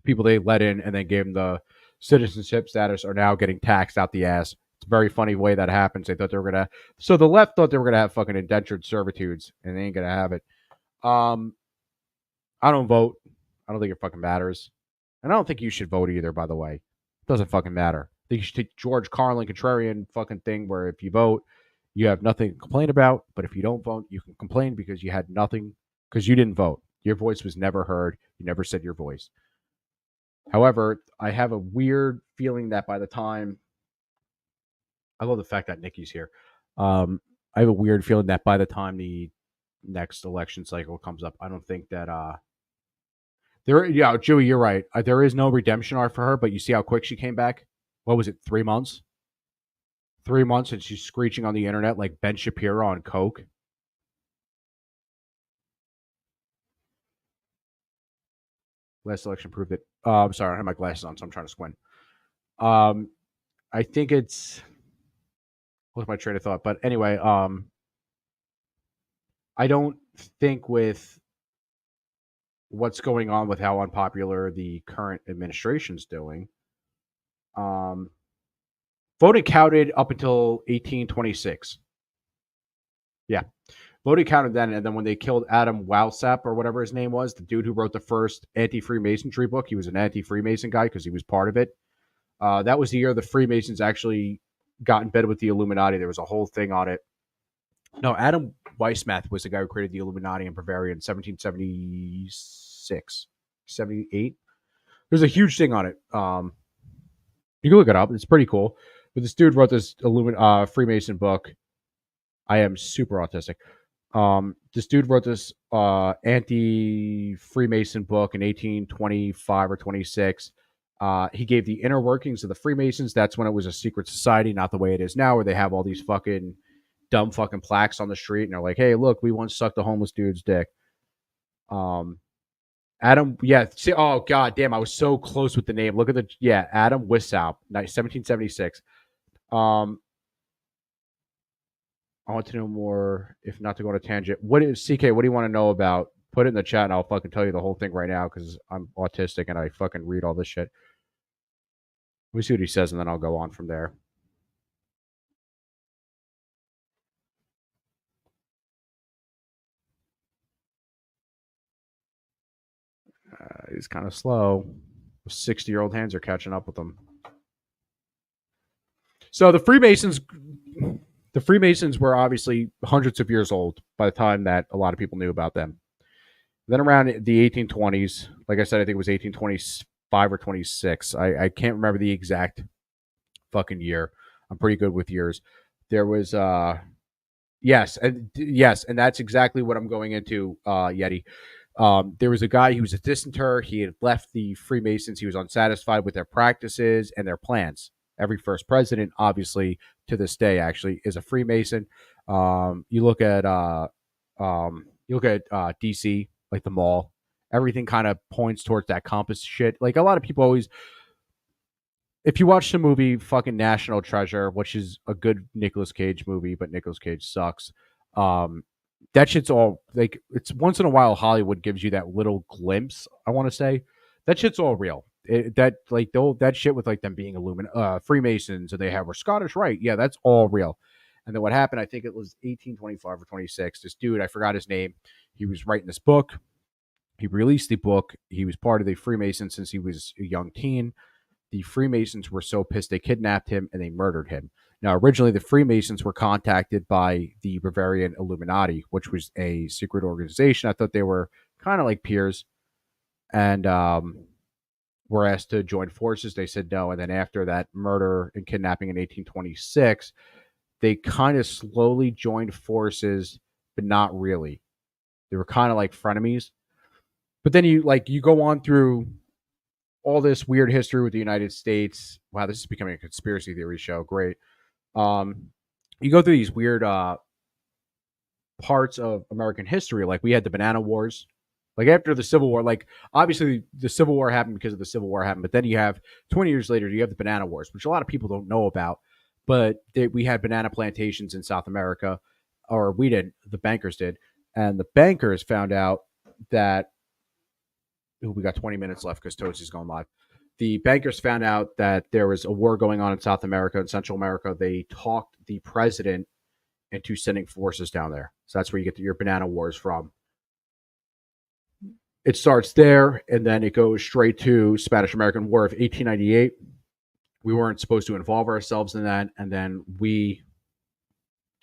people they let in and then gave them the citizenship status are now getting taxed out the ass. It's a very funny way that happens. They thought they were gonna. So the left thought they were gonna have fucking indentured servitudes, and they ain't gonna have it. I don't vote. I don't think it fucking matters, and I don't think you should vote either. By the way, it doesn't fucking matter. I think you should take George Carlin contrarian fucking thing where if you vote, you have nothing to complain about, but if you don't vote, you can complain because you had nothing because you didn't vote. Your voice was never heard. You never said your voice. However, I have a weird feeling that by the time I love the fact that Nikki's here. I have a weird feeling that by the time the next election cycle comes up, I don't think that there. Yeah, Joey, you're right. There is no redemption arc for her, but you see how quick she came back. What was it? 3 months. 3 months, and she's screeching on the internet like Ben Shapiro on coke. Last election proved it. I'm sorry, I have my glasses on, so I'm trying to squint. I think it's what's my train of thought, but anyway, I don't think with what's going on with how unpopular the current administration's doing, voting counted up until 1826. Yeah. Voting counted then, and then when they killed Adam Walsap or whatever his name was, the dude who wrote the first anti-Freemasonry book, he was an anti-Freemason guy because he was part of it. That was the year the Freemasons actually got in bed with the Illuminati. There was a whole thing on it. No, Adam Weishaupt was the guy who created the Illuminati in Bavaria in 1776, 78. There's a huge thing on it. You can look it up. It's pretty cool. But this dude wrote this Freemason book. I am super autistic. This dude wrote this anti-Freemason book in 1825 or 26. He gave the inner workings of the Freemasons. That's when it was a secret society, not the way it is now, where they have all these fucking dumb fucking plaques on the street, and they're like, "Hey, look, we once sucked a homeless dude's dick." Adam, yeah. See, oh god damn, I was so close with the name. Look at Adam Weishaupt, 1776. I want to know more, if not to go on a tangent. What is CK? What do you want to know about? Put it in the chat, and I'll fucking tell you the whole thing right now because I'm autistic and I fucking read all this shit. Let me see what he says, and then I'll go on from there. He's kind of slow. 60-year-old hands are catching up with him. So the Freemasons were obviously hundreds of years old by the time that a lot of people knew about them. Then around the 1820s, like I said, I think it was 1825 or 26. I can't remember the exact fucking year. I'm pretty good with years. There was yes, and that's exactly what I'm going into, Yeti. There was a guy who was a disinter. He had left the Freemasons. He was unsatisfied with their practices and their plans. Every first president, obviously, to this day, actually, is a Freemason. You look at DC, like the mall. Everything kind of points towards that compass shit. Like a lot of people always, if you watch the movie fucking National Treasure, which is a good Nicolas Cage movie, but Nicolas Cage sucks. That shit's all like, it's once in a while Hollywood gives you that little glimpse. I want to say that shit's all real. That shit with like them being Freemasons and they were Scottish Rite. Yeah, that's all real. And then what happened? I think it was 1825 or 26. This dude, I forgot his name. He was writing this book. He released the book. He was part of the Freemasons since he was a young teen. The Freemasons were so pissed they kidnapped him and they murdered him. Now, originally, the Freemasons were contacted by the Bavarian Illuminati, which was a secret organization. I thought they were kind of like peers, and were asked to join forces. They said no. And then after that murder and kidnapping in 1826, they kind of slowly joined forces, but not really. They were kind of like frenemies. But then you go on through all this weird history with the United States. Wow, this is becoming a conspiracy theory show. Great. You go through these weird parts of American history. Like we had the Banana Wars. Like after the Civil War, like obviously the Civil War happened because of the Civil War happened. But then you have 20 years later, you have the Banana Wars, which a lot of people don't know about. But we had banana plantations in South America, or we didn't. The bankers did. And the bankers found out that we got 20 minutes left because Toasty's going live. The bankers found out that there was a war going on in South America and Central America. They talked the president into sending forces down there. So that's where you get your banana wars from. It starts there, and then it goes straight to Spanish-American War of 1898. We weren't supposed to involve ourselves in that, and then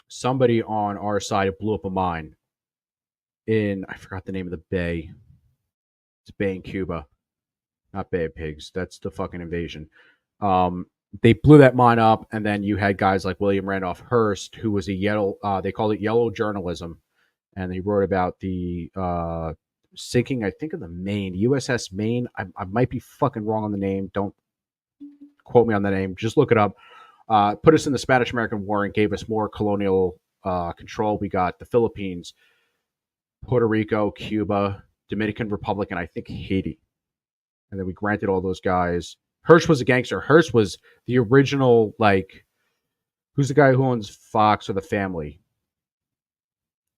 somebody on our side blew up a mine in, I forgot the name of the bay. It's a bay in Cuba. Not Bay of Pigs. That's the fucking invasion. They blew that mine up, and then you had guys like William Randolph Hearst, who was a yellow. They called it yellow journalism, and he wrote about the sinking, I think, of the Maine, USS Maine. I might be fucking wrong on the name. Don't quote me on the name. Just look it up. Put us in the Spanish-American War and gave us more colonial control. We got the Philippines, Puerto Rico, Cuba, Dominican Republic, and I think Haiti. And then we granted all those guys. Hirsch was a gangster. Hirsch was the original, like, who's the guy who owns Fox or the Family?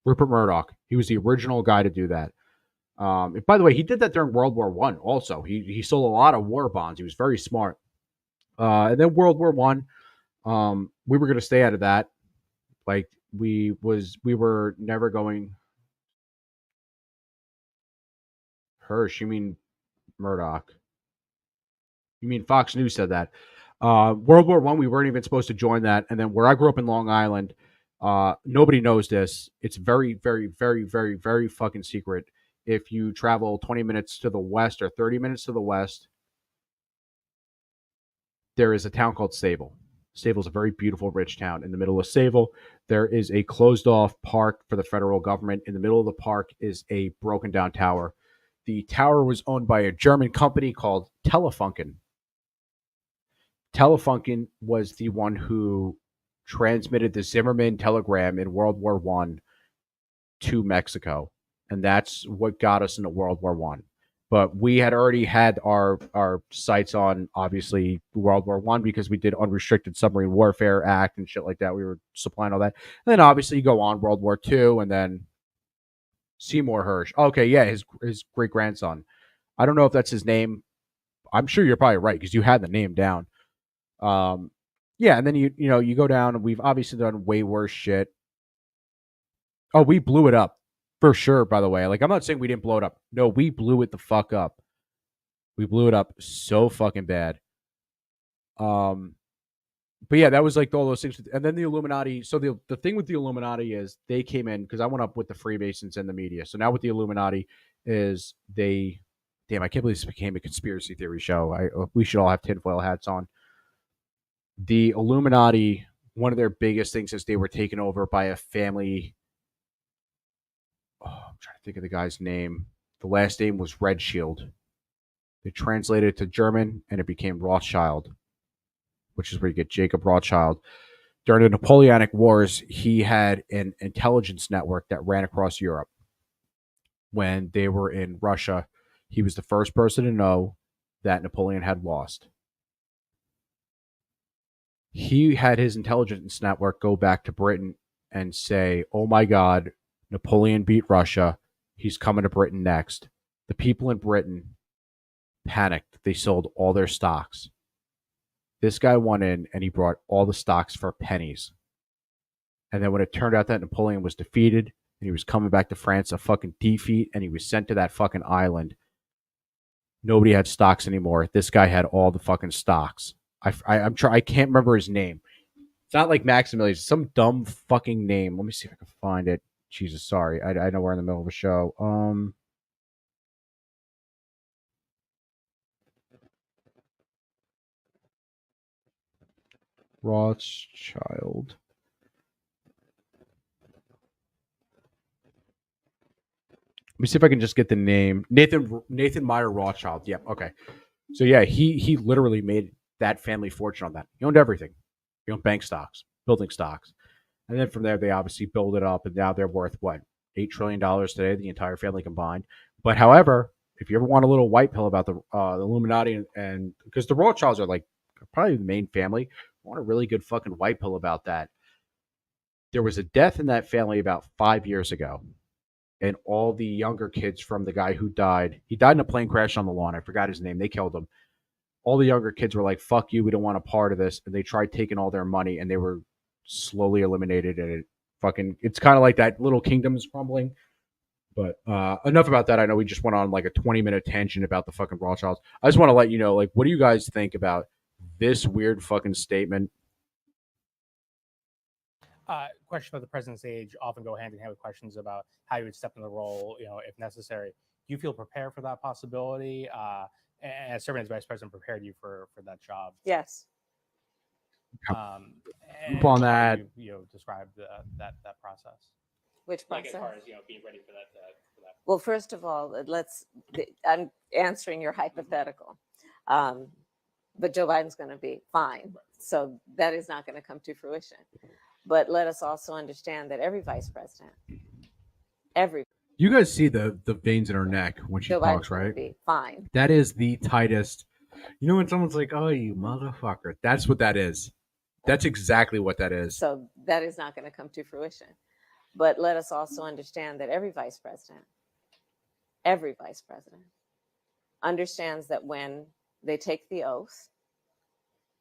Rupert Murdoch. He was the original guy to do that. And by the way, he did that during World War I also. He sold a lot of war bonds. He was very smart. And then World War I, we were going to stay out of that. Like, we were never going. Hirsch, you mean Murdoch? You mean Fox News said that? World War I, we weren't even supposed to join that. And then where I grew up in Long Island, nobody knows this. It's very, very, very, very, very fucking secret. If you travel 20 minutes to the west or 30 minutes to the west, there is a town called Sable. Sable is a very beautiful, rich town. In the middle of Sable, there is a closed-off park for the federal government. In the middle of the park is a broken-down tower. The tower was owned by a German company called Telefunken. Telefunken was the one who transmitted the Zimmerman telegram in World War I to Mexico. And that's what got us into World War I. But we had already had our sights on, obviously, World War I because we did Unrestricted Submarine Warfare Act and shit like that. We were supplying all that. And then, obviously, you go on World War II and then Seymour Hirsch. Okay, yeah, his great-grandson. I don't know if that's his name. I'm sure you're probably right because you had the name down. Yeah, and then you go down, and we've obviously done way worse shit. Oh, we blew it up for sure. By the way, like, I'm not saying we didn't blow it up. No, we blew it the fuck up. We blew it up so fucking bad. But yeah, that was like all those things. And then the Illuminati. So the thing with the Illuminati is they came in because I went up with the Freemasons and the media. So now with the Illuminati is I can't believe this became a conspiracy theory show. We should all have tinfoil hats on. The Illuminati, one of their biggest things is they were taken over by a family. Oh, I'm trying to think of the guy's name. The last name was Red Shield. They translated it to German and it became Rothschild, which is where you get Jacob Rothschild. During the Napoleonic Wars, he had an intelligence network that ran across Europe. When they were in Russia, he was the first person to know that Napoleon had lost. He had his intelligence network go back to Britain and say, oh my God, Napoleon beat Russia. He's coming to Britain next. The people in Britain panicked. They sold all their stocks. This guy went in and he brought all the stocks for pennies. And then when it turned out that Napoleon was defeated and he was coming back to France, a fucking defeat, and he was sent to that fucking island, nobody had stocks anymore. This guy had all the fucking stocks. I can't remember his name. It's not like Maximilian. It's some dumb fucking name. Let me see if I can find it. Jesus, sorry. I know we're in the middle of a show. Rothschild. Let me see if I can just get the name. Nathan Meyer Rothschild. Yep. Okay. So yeah, he literally made that family fortune on that. He owned everything. He owned bank stocks, building stocks. And then from there, they obviously build it up, and now they're worth, what, $8 trillion today, the entire family combined. But however, if you ever want a little white pill about the Illuminati, and because the Rothschilds are like probably the main family, I want a really good fucking white pill about that. There was a death in that family about 5 years ago. and all the younger kids from the guy who died. He died in a plane crash on the lawn. I forgot his name. They killed him. All the younger kids were like, "Fuck you, we don't want a part of this," and they tried taking all their money, and they were slowly eliminated. And it's kind of like that little kingdom is crumbling. But enough about that. I know we just went on like a 20-minute tangent about the fucking Rothschilds. I just want to let you know, like, what do you guys think about this weird fucking statement? Questions about the president's age often go hand in hand with questions about how you would step in the role, if necessary. Do you feel prepared for that possibility? And as serving as vice president prepared you for that job? Yes. And on how that. you describe that process. Which Like process? as far as being ready for that. Well, first of all, I'm answering your hypothetical. But Joe Biden's going to be fine. So that is not going to come to fruition. But let us also understand that every vice president, You guys see the veins in her neck when she Joe talks, Biden's going to right? be fine. That is the tightest. You know when someone's like, "Oh, you motherfucker," that's what that is. That's exactly what that is. So that is not going to come to fruition. But let us also understand that every vice president understands that when they take the oath,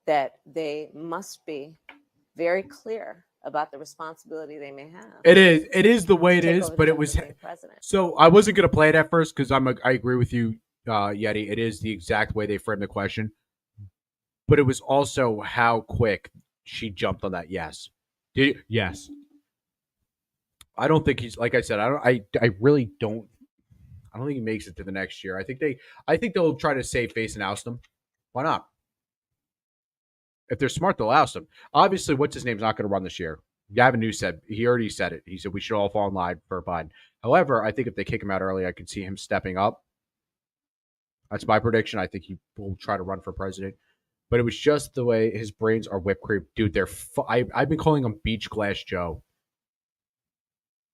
that they must be very clear about the responsibility they may have. It is the way it Take is, over the but it job was of being president. so. I wasn't gonna play it at first because I agree with you, Yeti. It is the exact way they framed the question, but it was also how quick she jumped on that. Yes, yes. I don't think he's like I said. I really don't. I don't think he makes it to the next year. I think they'll try to save face and oust him. Why not? If they're smart, they'll oust him. Obviously, what's his name's not going to run this year. Gavin Newsom said he already said it. He said we should all fall in line for Biden. However, I think if they kick him out early, I could see him stepping up. That's my prediction. I think he will try to run for president. But it was just the way his brains are whipped cream, dude. I've been calling him Beach Glass Joe.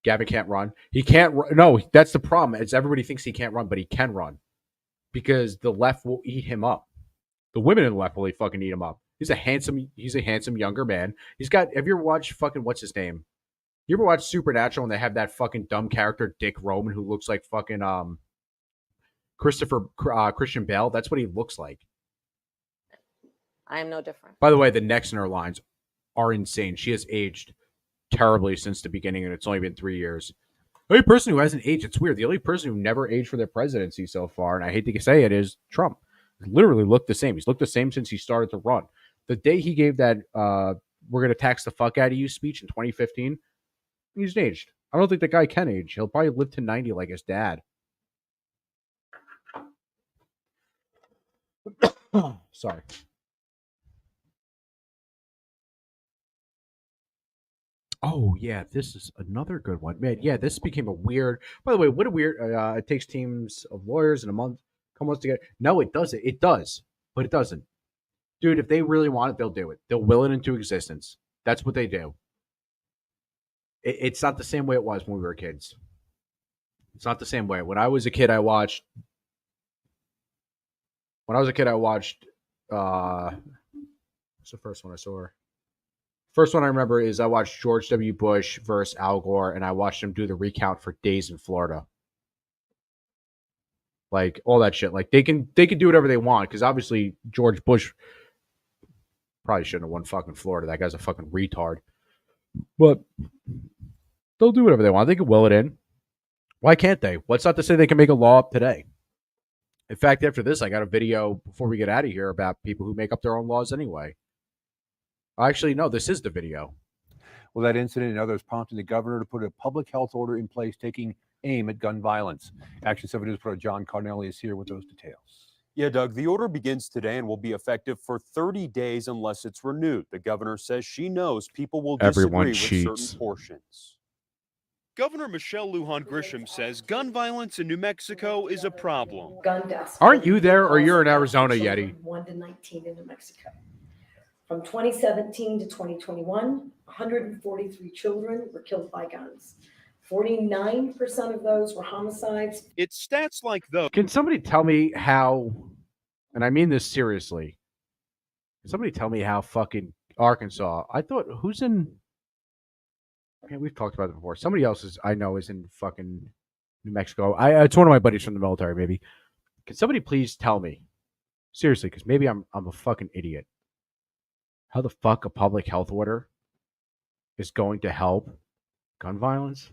Gavin can't run. He can't run. No, that's the problem. It's everybody thinks he can't run, but he can run because the left will eat him up. The women in the left will fucking eat him up. He's a handsome younger man. Have you ever watched fucking what's his name? You ever watch Supernatural and they have that fucking dumb character Dick Roman who looks like fucking Christian Bale? That's what he looks like. I am no different. By the way, the necks in her lines are insane. She has aged terribly since the beginning, and it's only been 3 years. The only person who hasn't aged, it's weird. The only person who never aged for their presidency so far, and I hate to say it, is Trump. He literally looked the same. He's looked the same since he started to run. The day he gave that "we're going to tax the fuck out of you" speech in 2015, he's aged. I don't think the guy can age. He'll probably live to 90 like his dad. Sorry. Oh, yeah, this is another good one. Man, yeah, this became a weird... By the way, what a weird... it takes teams of lawyers in a month come once together. No, it doesn't. It does, but it doesn't. Dude, if they really want it, they'll do it. They'll will it into existence. That's what they do. It's not the same way it was when we were kids. It's not the same way. When I was a kid, I watched... what's the first one I saw? First one I remember is I watched George W. Bush versus Al Gore, and I watched him do the recount for days in Florida. Like all that shit. Like they can do whatever they want because obviously George Bush probably shouldn't have won fucking Florida. That guy's a fucking retard. But they'll do whatever they want. They can will it in. Why can't they? What's not to say they can make a law up today? In fact, after this, I got a video before we get out of here about people who make up their own laws anyway. Actually, no, this is the video. Well, that incident and others prompting the governor to put a public health order in place taking aim at gun violence. Action 7 News reporter John Carnelli is here with those details. Yeah, Doug, the order begins today and will be effective for 30 days unless it's renewed. The governor says she knows people will disagree with certain portions. Governor Michelle Lujan Grisham says gun violence in New Mexico is a problem. Gun deaths. Aren't you there or you're in Arizona, Yeti? 1 to 19 in New Mexico. From 2017 to 2021, 143 children were killed by guns. 49% of those were homicides. It's stats like those. Can somebody tell me how, and I mean this seriously, can somebody tell me how fucking Arkansas, I thought, who's in, man, we've talked about it before. Somebody else I know is in fucking New Mexico. It's one of my buddies from the military. Maybe can somebody please tell me seriously? Because maybe I'm a fucking idiot. How the fuck a public health order is going to help gun violence?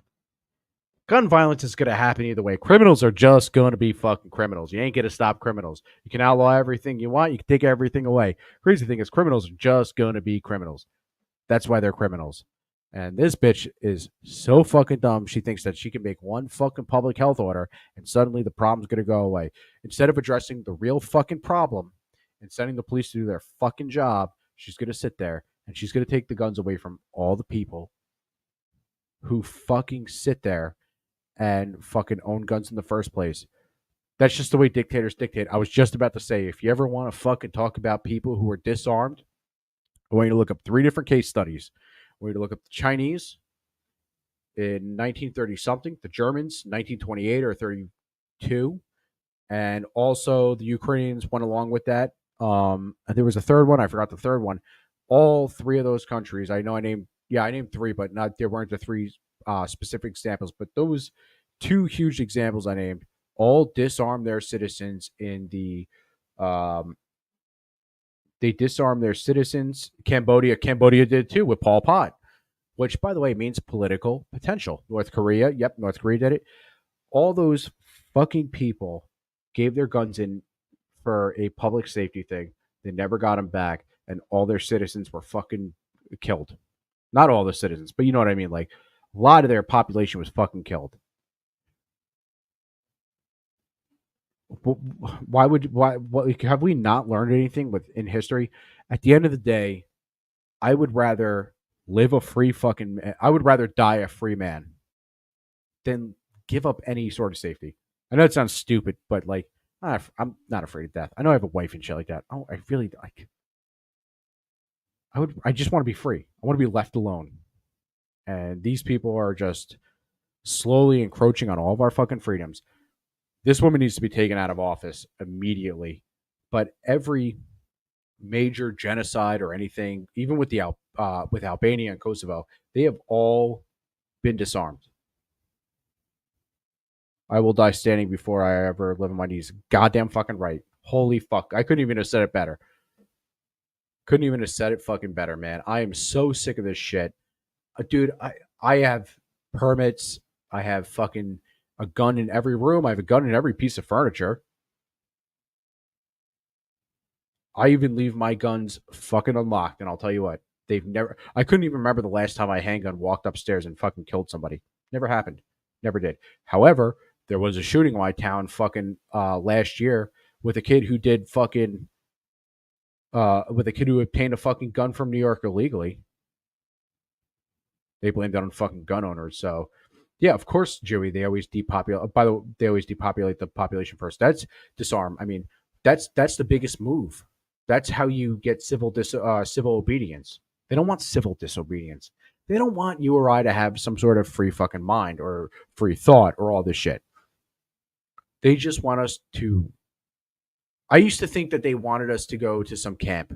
Gun violence is going to happen either way. Criminals are just going to be fucking criminals. You ain't going to stop criminals. You can outlaw everything you want. You can take everything away. Crazy thing is, criminals are just going to be criminals. That's why they're criminals. And this bitch is so fucking dumb. She thinks that she can make one fucking public health order and suddenly the problem's going to go away. Instead of addressing the real fucking problem and sending the police to do their fucking job, she's going to sit there and she's going to take the guns away from all the people who fucking sit there and fucking own guns in the first place. That's just the way dictators dictate. I was just about to say, if you ever want to fucking talk about people who are disarmed, I want you to look up 3 different case studies. I want you to look up the Chinese in 1930 something, the Germans 1928 or 32, and also the Ukrainians went along with that. And there was a third one. I forgot the third one. All 3 of those countries, I named 3, but not there weren't the 3 specific examples. But those 2 huge examples I named all disarmed their citizens in the they disarmed their citizens. Cambodia did too with Pol Pot, which, by the way, means political potential. North Korea did it. All those fucking people gave their guns in for a public safety thing. They never got them back, and all their citizens were fucking killed. Not all the citizens, but you know what I mean. Like, a lot of their population was fucking killed. Why have we not learned anything in history? At the end of the day, I would rather live a free fucking. I would rather die a free man than give up any sort of safety. I know it sounds stupid, but like, I'm not afraid of death. I know I have a wife and shit like that. Oh, I really like. I just want to be free. I want to be left alone. And these people are just slowly encroaching on all of our fucking freedoms. This woman needs to be taken out of office immediately. But every major genocide or anything, even with with Albania and Kosovo, they have all been disarmed. I will die standing before I ever live on my knees. Goddamn fucking right. Holy fuck. I couldn't even have said it better. Couldn't even have said it fucking better, man. I am so sick of this shit. Dude, I have permits. I have fucking a gun in every room. I have a gun in every piece of furniture. I even leave my guns fucking unlocked, and I'll tell you what, I couldn't even remember the last time I handgun walked upstairs and fucking killed somebody. Never happened. Never did. However, there was a shooting in my town fucking last year with a kid who did fucking with a kid who obtained a fucking gun from New York illegally. They blamed it on fucking gun owners. So, yeah, of course, Joey. They always depopulate. By the way, they always depopulate the population first. That's disarm. I mean, that's the biggest move. That's how you get civil obedience. They don't want civil disobedience. They don't want you or I to have some sort of free fucking mind or free thought or all this shit. They just want us to. I used to think that they wanted us to go to some camp.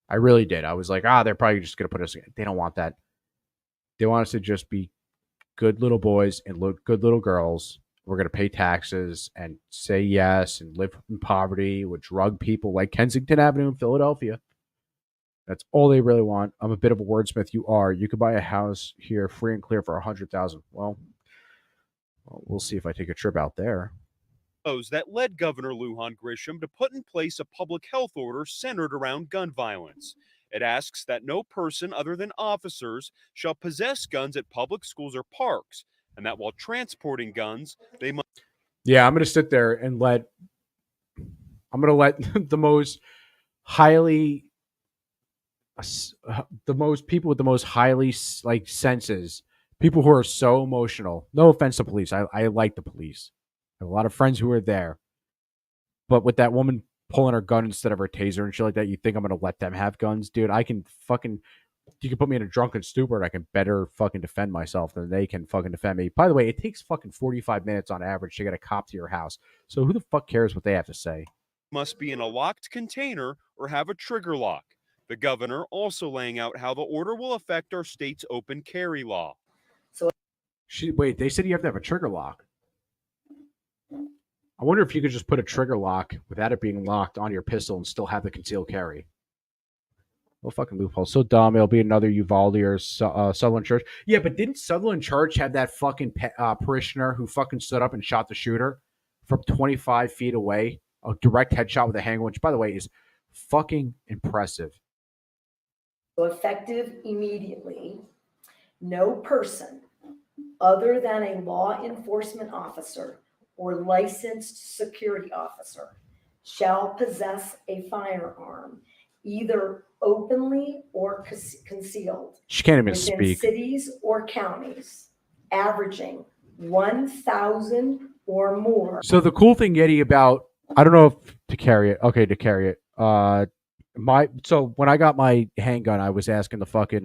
I really did. I was like, they're probably just going to put us. They don't want that. They want us to just be good little boys and good little girls. We're going to pay taxes and say yes and live in poverty with drug people like Kensington Avenue in Philadelphia. That's all they really want. I'm a bit of a wordsmith. You are. You could buy a house here free and clear for $100,000. Well, we'll see if I take a trip out there. That led Governor Lujan Grisham to put in place a public health order centered around gun violence. It asks that no person other than officers shall possess guns at public schools or parks, and that while transporting guns, they must. Yeah, I'm going to sit there and let the most highly, people with the most highly like senses, people who are so emotional. No offense to police. I like the police. I have a lot of friends who are there. But with that woman pulling her gun instead of her taser and shit like that, you think I'm going to let them have guns? Dude, you can put me in a drunken stupor and I can better fucking defend myself than they can fucking defend me. By the way, it takes fucking 45 minutes on average to get a cop to your house. So who the fuck cares what they have to say? Must be in a locked container or have a trigger lock. The governor also laying out how the order will affect our state's open carry law. Wait, they said you have to have a trigger lock. I wonder if you could just put a trigger lock without it being locked on your pistol and still have the concealed carry. Well, fucking loophole. So dumb. It'll be another Uvalde or Sutherland Church. Yeah, but didn't Sutherland Church have that fucking parishioner who fucking stood up and shot the shooter from 25 feet away? A direct headshot with a handgun, which, by the way, is fucking impressive. So effective immediately, no person other than a law enforcement officer or licensed security officer shall possess a firearm, either openly or concealed. She can't even within speak. Cities or counties, averaging 1,000 or more. So the cool thing, Yeti, about I don't know if to carry it. Okay, to carry it. So when I got my handgun, I was asking the fucking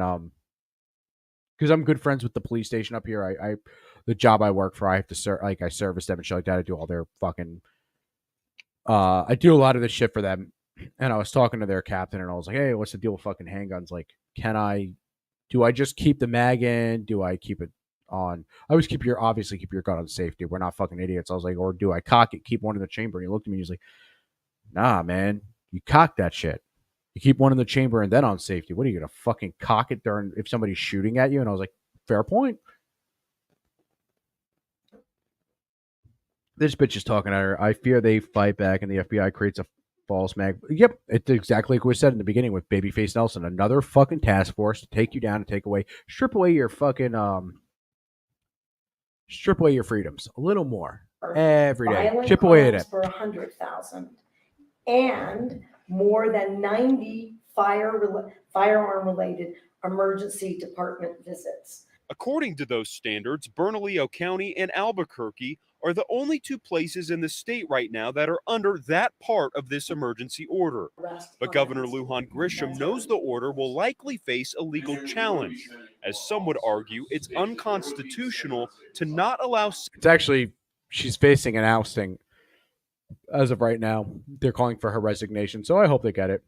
because I'm good friends with the police station up here. I the job I work for, I have to I service them and shit like that. I do all their fucking I do a lot of this shit for them. And I was talking to their captain and I was like, hey, what's the deal with fucking handguns? Like, do I just keep the mag in? Do I keep it on? I always obviously keep your gun on safety. We're not fucking idiots. I was like, or do I cock it, keep one in the chamber? And he looked at me and he's like, nah, man, you cock that shit. You keep one in the chamber and then on safety. What are you going to fucking cock it during if somebody's shooting at you? And I was like, fair point. This bitch is talking at her. I fear they fight back and the FBI creates a false mag. Yep, it's exactly like we said in the beginning with Babyface Nelson. Another fucking task force to take you down and strip away your fucking strip away your freedoms a little more every day. Chip away at it for 100,000 and more than 90 firearm-related emergency department visits. According to those standards, Bernalillo County and Albuquerque are the only two places in the state right now that are under that part of this emergency order. But Governor Lujan Grisham knows the order will likely face a legal challenge, as some would argue it's unconstitutional to not allow... It's actually, she's facing an ousting as of right now. They're calling for her resignation, so I hope they get it.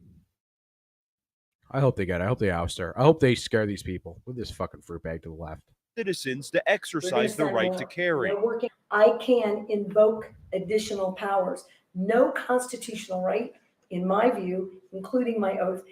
I hope they oust her. I hope they scare these people with this fucking fruit bag to the left. Citizens to exercise the right to carry. I can invoke additional powers. No constitutional right, in my view, including my oath,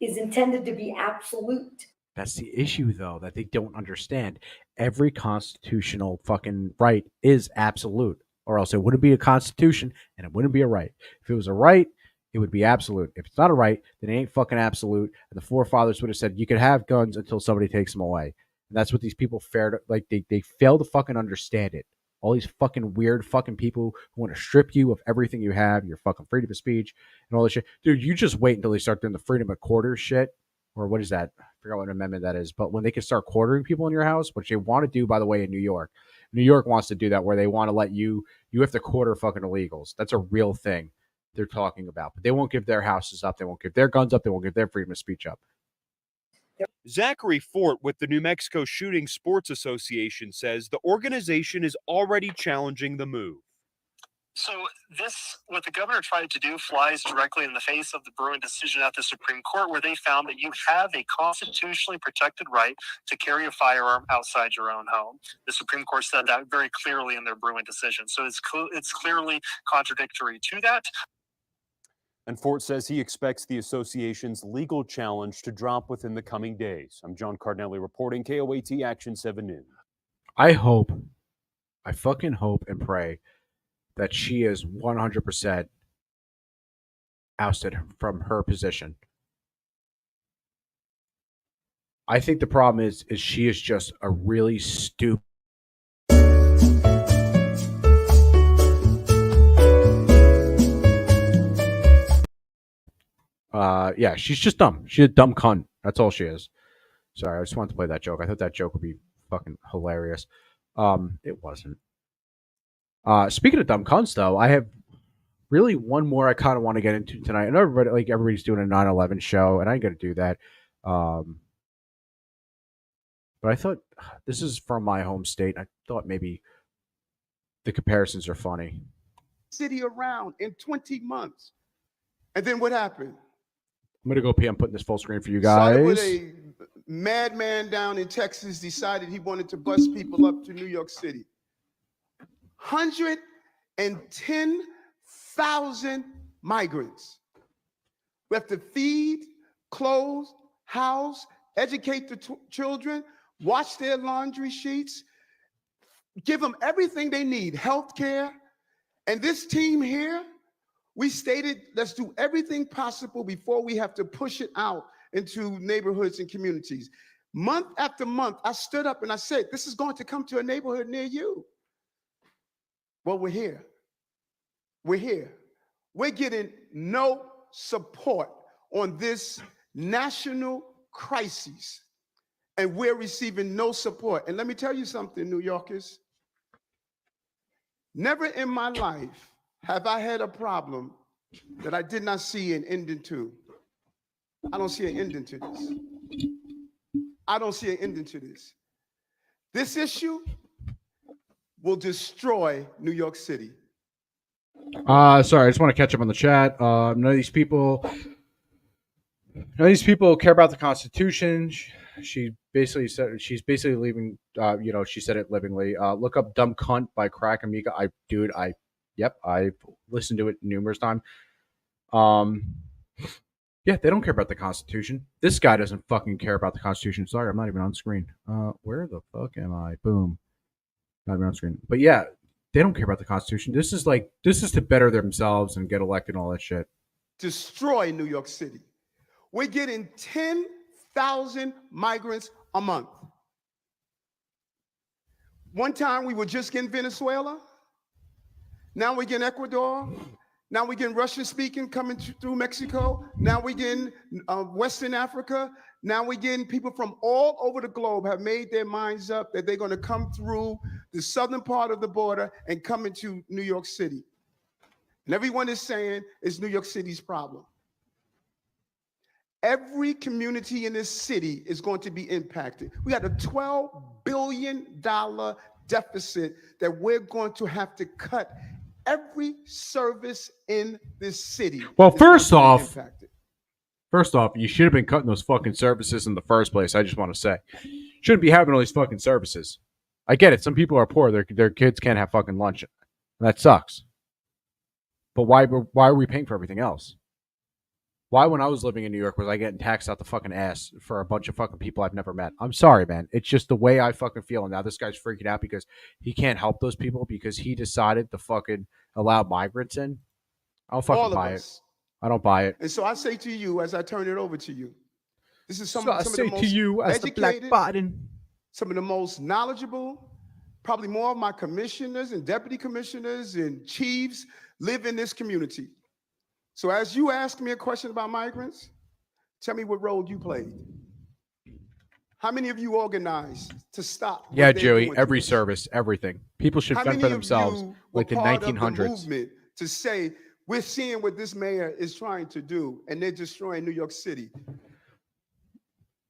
is intended to be absolute. That's the issue, though, that they don't understand. Every constitutional fucking right is absolute, or else it wouldn't be a constitution and it wouldn't be a right. If it was a right, it would be absolute. If it's not a right, then it ain't fucking absolute. And the forefathers would have said you could have guns until somebody takes them away. And that's what these people they fail to fucking understand it. All these fucking weird fucking people who want to strip you of everything you have, your fucking freedom of speech and all this shit. Dude, you just wait until they start doing the freedom of quarters shit. Or what is that? I forgot what amendment that is. But when they can start quartering people in your house, which they want to do, by the way, in New York. New York wants to do that where they want to let you have to quarter fucking illegals. That's a real thing they're talking about. But they won't give their houses up. They won't give their guns up. They won't give their freedom of speech up. Zachary Fort with the New Mexico Shooting Sports Association says the organization is already challenging the move. So what the governor tried to do flies directly in the face of the Bruin decision at the Supreme Court, where they found that you have a constitutionally protected right to carry a firearm outside your own home. The Supreme Court said that very clearly in their Bruin decision. So it's clearly contradictory to that. And Fort says he expects the association's legal challenge to drop within the coming days. I'm John Cardinelli reporting, KOAT Action 7 News. I fucking hope and pray that she is 100% ousted from her position. I think the problem is she is just a really stupid. Yeah, she's just dumb. She's a dumb cunt. That's all she is. Sorry, I just wanted to play that joke. I thought that joke would be fucking hilarious. It wasn't. Speaking of dumb cunts, though, I have really one more I kind of want to get into tonight. I know everybody's doing a 9/11 show, and I ain't gonna do that. But I thought this is from my home state. I thought maybe the comparisons are funny. City around in 20 months. And then what happened? I'm gonna go pee. I'm putting this full screen for you guys. Started with a madman down in Texas decided he wanted to bus people up to New York City. 110,000 migrants. We have to feed, clothe, house, educate the children, wash their laundry sheets, give them everything they need, health care. And this team here, we stated, let's do everything possible before we have to push it out into neighborhoods and communities. Month after month, I stood up and I said, this is going to come to a neighborhood near you. Well, we're here. We're here. We're getting no support on this national crisis, and we're receiving no support. And let me tell you something, New Yorkers. Never in my life have I had a problem that I did not see an ending to. I don't see an ending to this. I don't see an ending to this. This issue will destroy New York City. Sorry, I just want to catch up on the chat. None of these people care about the Constitution. She basically said she's basically leaving. She said it livingly. Look up "Dumb Cunt" by Crack Amiga. I've listened to it numerous times. Yeah, they don't care about the Constitution. This guy doesn't fucking care about the Constitution. Sorry, I'm not even on screen. Where the fuck am I? Boom. Not even on screen. But yeah, they don't care about the Constitution. This is to better themselves and get elected and all that shit. Destroy New York City. We're getting 10,000 migrants a month. One time we were just getting Venezuela. Now we're getting Ecuador. Now we're getting Russian speaking coming through Mexico. Now we're getting Western Africa. Now we're getting people from all over the globe have made their minds up that they're going to come through the southern part of the border and come into New York City. And everyone is saying it's New York City's problem. Every community in this city is going to be impacted. We got a $12 billion deficit that we're going to have to cut every service in this city. Well, first off, you should have been cutting those fucking services in the first place. I just want to say, shouldn't be having all these fucking services. I get it. Some people are poor; their kids can't have fucking lunch, and that sucks. But why are we paying for everything else? Why, when I was living in New York, was I getting taxed out the fucking ass for a bunch of fucking people I've never met? I'm sorry, man. It's just the way I fucking feel. And now this guy's freaking out because he can't help those people because he decided to fucking allow migrants in. I don't fucking buy it. I don't buy it. And so I say to you, as I turn it over to you, this is some of the most educated, some of the most knowledgeable, probably more of my commissioners and deputy commissioners and chiefs live in this community. So as you ask me a question about migrants, tell me what role you played. How many of you organized to stop? Yeah, Joey, every service, everything. People should fend for themselves like the 1900s. Movement to say, we're seeing what this mayor is trying to do, and they're destroying New York City.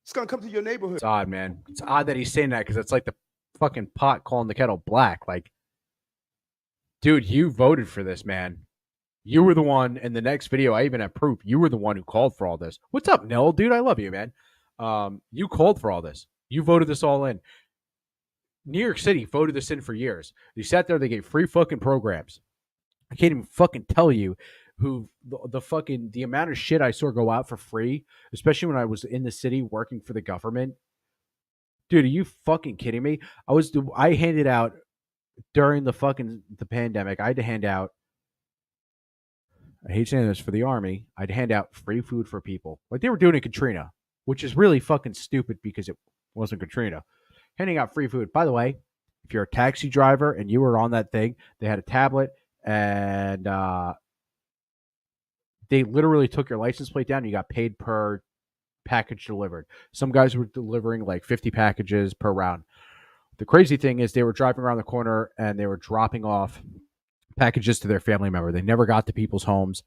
It's going to come to your neighborhood. It's odd, man. It's odd that he's saying that because it's like the fucking pot calling the kettle black. Like, dude, you voted for this, man. You were the one in the next video. I even have proof. You were the one who called for all this. What's up, Nell? Dude, I love you, man. You called for all this. You voted this all in. New York City voted this in for years. They sat there. They gave free fucking programs. I can't even fucking tell you who the amount of shit I saw go out for free, especially when I was in the city working for the government. Dude, are you fucking kidding me? I handed out during the pandemic. I had to hand out. I hate saying this for the Army. I'd hand out free food for people. Like they were doing in Katrina, which is really fucking stupid because it wasn't Katrina. Handing out free food. By the way, if you're a taxi driver and you were on that thing, they had a tablet and they literally took your license plate down and you got paid per package delivered. Some guys were delivering like 50 packages per round. The crazy thing is they were driving around the corner and they were dropping off packages to their family member. They never got to people's homes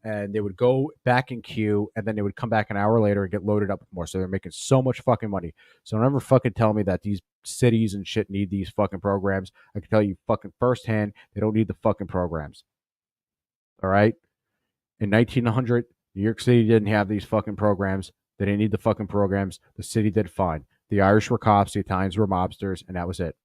and they would go back in queue and then they would come back an hour later and get loaded up with more. So they're making so much fucking money. So don't ever fucking tell me that these cities and shit need these fucking programs. I can tell you fucking firsthand, they don't need the fucking programs. All right? In 1900, New York City didn't have these fucking programs. They didn't need the fucking programs. The city did fine. The Irish were cops, the Italians were mobsters, and that was it.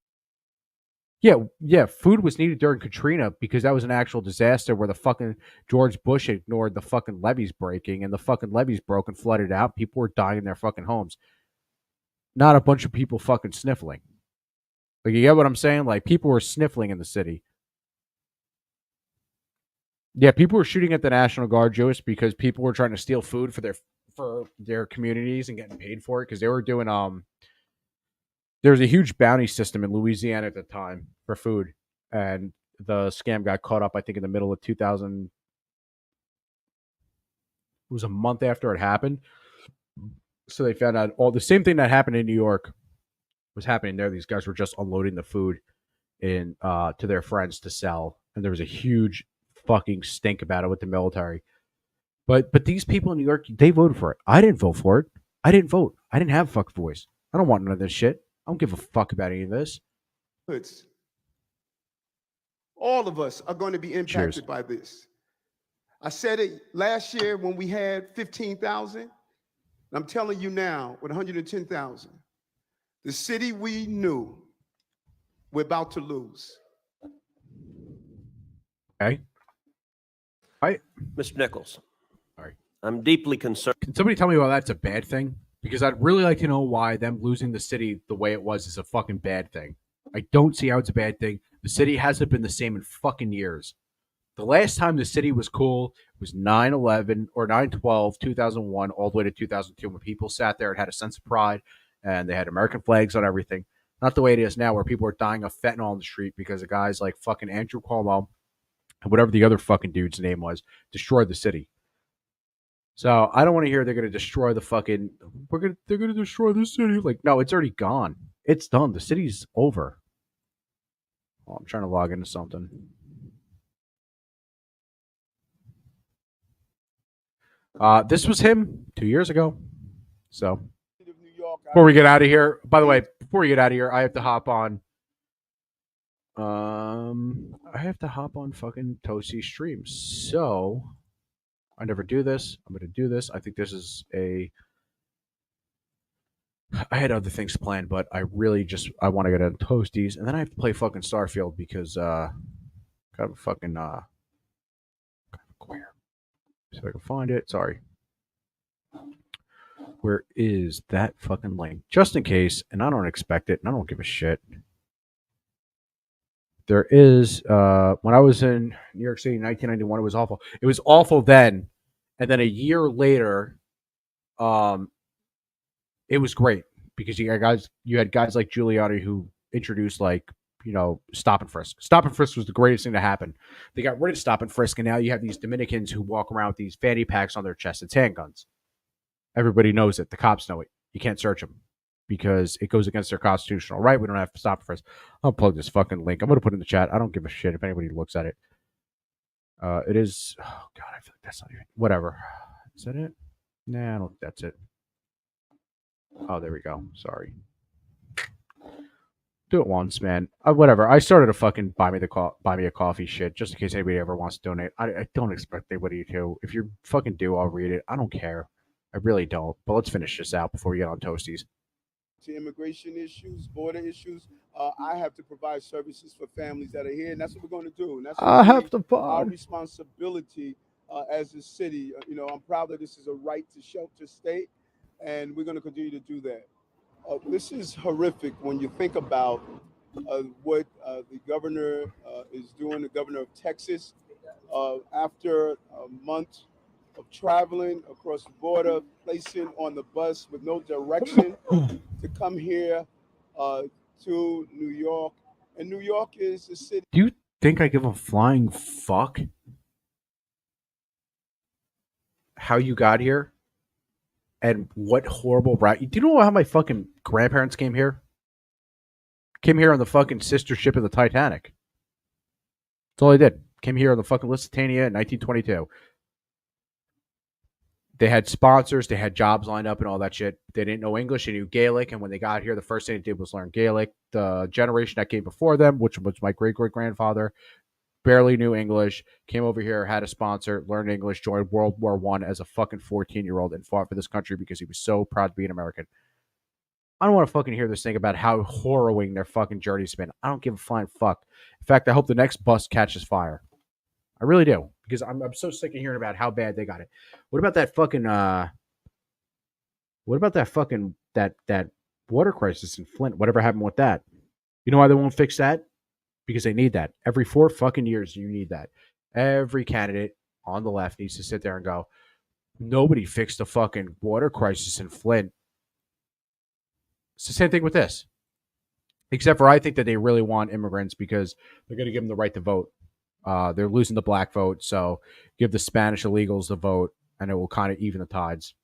Yeah, food was needed during Katrina because that was an actual disaster where the fucking George Bush ignored the fucking levees breaking and the fucking levees broke and flooded out. People were dying in their fucking homes. Not a bunch of people fucking sniffling. Like, you get what I'm saying? Like, people were sniffling in the city. Yeah, people were shooting at the National Guard, Jewish, because people were trying to steal food for their communities and getting paid for it because they were doing there was a huge bounty system in Louisiana at the time for food, and the scam got caught up, I think, in the middle of 2000. It was a month after it happened. So they found out all the same thing that happened in New York was happening there. These guys were just unloading the food in to their friends to sell, and there was a huge fucking stink about it with the military. But these people in New York, they voted for it. I didn't vote for it. I didn't vote. I didn't have a fuck voice. I don't want none of this shit. I don't give a fuck about any of this. All of us are going to be impacted Cheers. by this. I said it last year when we had 15,000. I'm telling you now, with 110,000, the city we knew we're about to lose. Okay. Mr. Nichols. Sorry. I'm deeply concerned. Can somebody tell me why that's a bad thing? Because I'd really like to know why them losing the city the way it was is a fucking bad thing. I don't see how it's a bad thing. The city hasn't been the same in fucking years. The last time the city was cool was 9/11 or 9/12, 2001, all the way to 2002, when people sat there and had a sense of pride and they had American flags on everything. Not the way it is now, where people are dying of fentanyl on the street because of guys like fucking Andrew Cuomo and whatever the other fucking dude's name was destroyed the city. So I don't want to hear they're going to destroy the fucking. They're going to destroy the city. Like, no, it's already gone. It's done. The city's over. Oh, I'm trying to log into something. This was him 2 years ago. So before we get out of here, by the way, before we get out of here, I have to hop on. I have to hop on fucking Toasty streams. So I never do this. I'm going to do this. I think this is a. I had other things planned, but I really I want to get on Toasties, and then I have to play fucking Starfield because kind of fucking where? See if I can find it. Sorry. Where is that fucking link? Just in case, and I don't expect it, and I don't give a shit. There is when I was in New York City in 1991, it was awful. It was awful then, and then a year later, it was great because you had guys like Giuliani who introduced, like, stop and frisk. Stop and frisk was the greatest thing to happen. They got rid of stop and frisk, and now you have these Dominicans who walk around with these fanny packs on their chests. It's handguns. Everybody knows it. The cops know it. You can't search them because it goes against their constitutional right. We don't have to stop and frisk. I'll plug this fucking link. I'm going to put it in the chat. I don't give a shit if anybody looks at it. It is. Oh, God, I feel like that's not even. Whatever. Is that it? Nah, I don't think that's it. Oh, there we go. Sorry. Do it once, man. Whatever. I started a fucking buy me a coffee shit just in case anybody ever wants to donate. I don't expect anybody to. If you fucking do, I'll read it. I don't care. I really don't. But let's finish this out before we get on Toasties. To immigration issues, border issues, I have to provide services for families that are here, and that's what we're going to do. And that's our responsibility as a city. I'm proud that this is a right to shelter state, and we're going to continue to do that. This is horrific when you think about what the governor is doing, the governor of Texas, after a month of traveling across the border, placing on the bus with no direction to come here to New York. And New York is a city. Do you think I give a flying fuck how you got here and what horrible route? Do you know how my fucking grandparents came here? Came here on the fucking sister ship of the Titanic. That's all I did. Came here on the fucking Lusitania in 1922. They had sponsors, they had jobs lined up and all that shit. They didn't know English, they knew Gaelic, and when they got here, the first thing they did was learn Gaelic. The generation that came before them, which was my great-great-grandfather, barely knew English, came over here, had a sponsor, learned English, joined World War I as a fucking 14-year-old and fought for this country because he was so proud to be an American. I don't want to fucking hear this thing about how harrowing their fucking journey's been. I don't give a flying fuck. In fact, I hope the next bus catches fire. I really do, because I'm so sick of hearing about how bad they got it. What about that fucking that water crisis in Flint? Whatever happened with that? You know why they won't fix that? Because they need that. Every 4 fucking years, you need that. Every candidate on the left needs to sit there and go, nobody fixed the fucking water crisis in Flint. It's the same thing with this. Except for I think that they really want immigrants because they're going to give them the right to vote. They're losing the black vote, so give the Spanish illegals the vote, and it will kind of even the tides.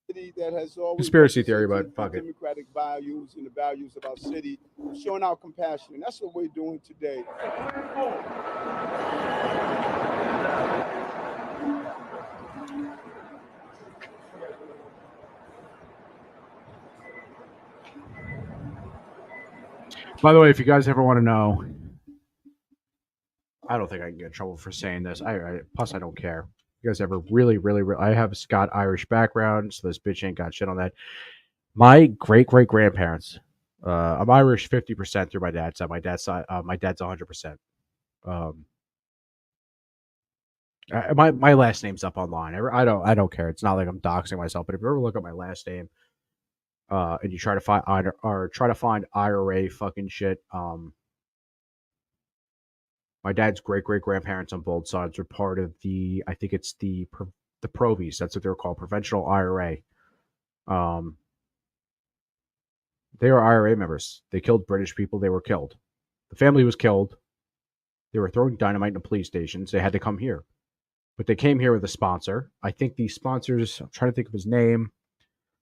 That has always Conspiracy theory, but fuck it. democratic values and the values of our city, showing our compassion, and that's what we're doing today. By the way, if you guys ever want to know, I don't think I can get in trouble for saying this. Plus, I don't care. You guys ever really, I have a Scott Irish background, so this bitch ain't got shit on that. My great grandparents, I'm Irish 50% through my dad's side. My dad's 100%. My last name's up online. I don't care. It's not like I'm doxing myself. But if you ever look at my last name, and you try to find IRA fucking shit, my dad's great grandparents on both sides were part of I think it's the Provies. That's what they're called, Provincial IRA. They were IRA members. They killed British people. They were killed. The family was killed. They were throwing dynamite in police stations. They had to come here. But they came here with a sponsor. I think the sponsors, I'm trying to think of his name.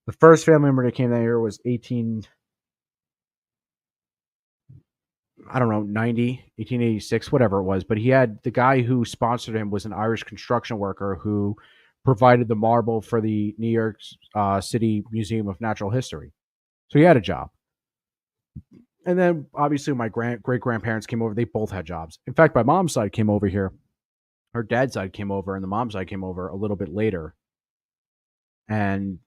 The first family member that came down here was 1886, whatever it was. But he had the guy who sponsored him was an Irish construction worker who provided the marble for the New York City Museum of Natural History. So he had a job. And then obviously my great grandparents came over. They both had jobs. In fact, my mom's side came over here. Her dad's side came over, and the mom's side came over a little bit later. And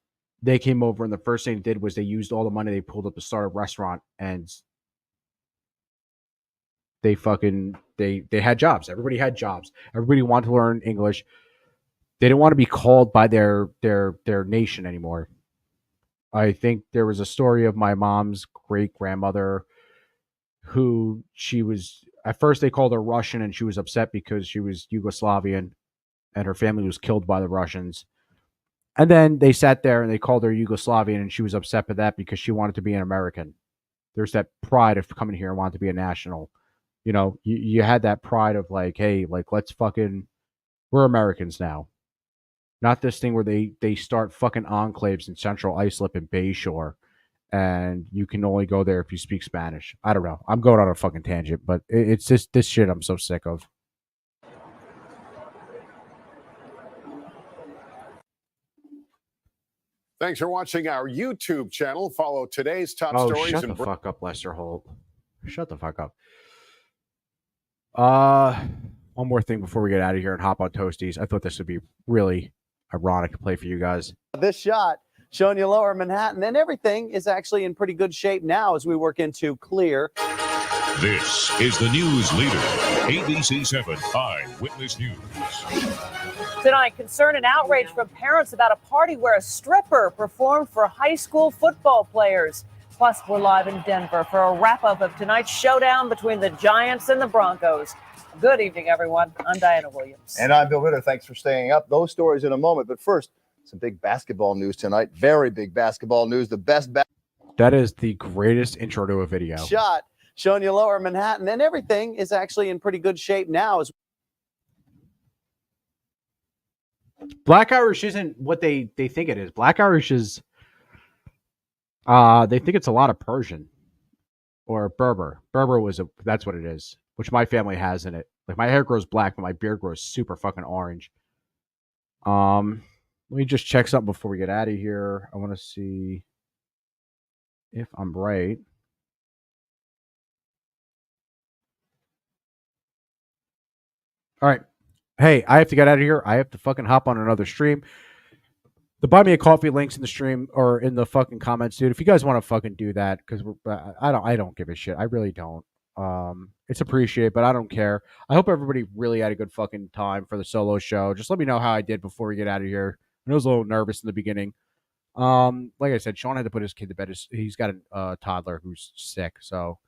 they came over, and the first thing they did was they used all the money they pulled up to start a restaurant, and they had jobs. Everybody had jobs. Everybody wanted to learn English. They didn't want to be called by their nation anymore. I think there was a story of my mom's great grandmother who she was, at first they called her Russian, and she was upset because she was Yugoslavian and her family was killed by the Russians. And then they sat there and they called her Yugoslavian, and she was upset by that because she wanted to be an American. There's that pride of coming here and wanting to be a national. You know, you had that pride of like, hey, like, we're Americans now. Not this thing where they start fucking enclaves in Central Islip and Bayshore, and you can only go there if you speak Spanish. I don't know. I'm going on a fucking tangent, but it's just this shit I'm so sick of. Thanks for watching our YouTube channel. Follow today's top stories. Shut the fuck up, Lester Holt. Shut the fuck up. One more thing before we get out of here and hop on Toasties. I thought this would be really ironic to play for you guys. This shot showing you lower Manhattan, and everything is actually in pretty good shape now as we work into clear. This is the news leader, ABC 7 Eyewitness News. Tonight, concern and outrage from parents about a party where a stripper performed for high school football players. Plus, we're live in Denver for a wrap-up of tonight's showdown between the Giants and the Broncos. Good evening, everyone. I'm Diana Williams. And I'm Bill Ritter. Thanks for staying up. Those stories in a moment. But first, some big basketball news tonight. Very big basketball news. The best That is the greatest intro to a video. Shot showing you lower Manhattan, and everything is actually in pretty good shape now. As Black Irish isn't what they think it is. Black Irish is, they think it's a lot of Persian or Berber. That's what it is, which my family has in it. Like, my hair grows black, but my beard grows super fucking orange. Let me just check something before we get out of here. I want to see if I'm right. All right. Hey, I have to get out of here. I have to fucking hop on another stream. The buy me a coffee links in the stream or in the fucking comments, dude. If you guys want to fucking do that, because I don't give a shit. I really don't. It's appreciated, but I don't care. I hope everybody really had a good fucking time for the solo show. Just let me know how I did before we get out of here. I was a little nervous in the beginning. Like I said, Sean had to put his kid to bed. He's got a toddler who's sick, so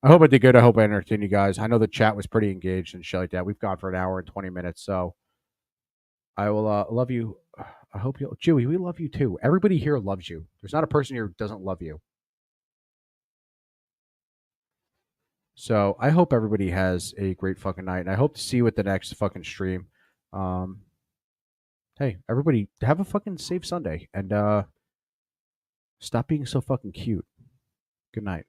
I hope I did good. I hope I entertained you guys. I know the chat was pretty engaged and shit like that. We've gone for an hour and 20 minutes, so I will love you. I hope you, Chewy, we love you too. Everybody here loves you. There's not a person here who doesn't love you. So I hope everybody has a great fucking night, and I hope to see you at the next fucking stream. Hey, everybody, have a fucking safe Sunday, and stop being so fucking cute. Good night.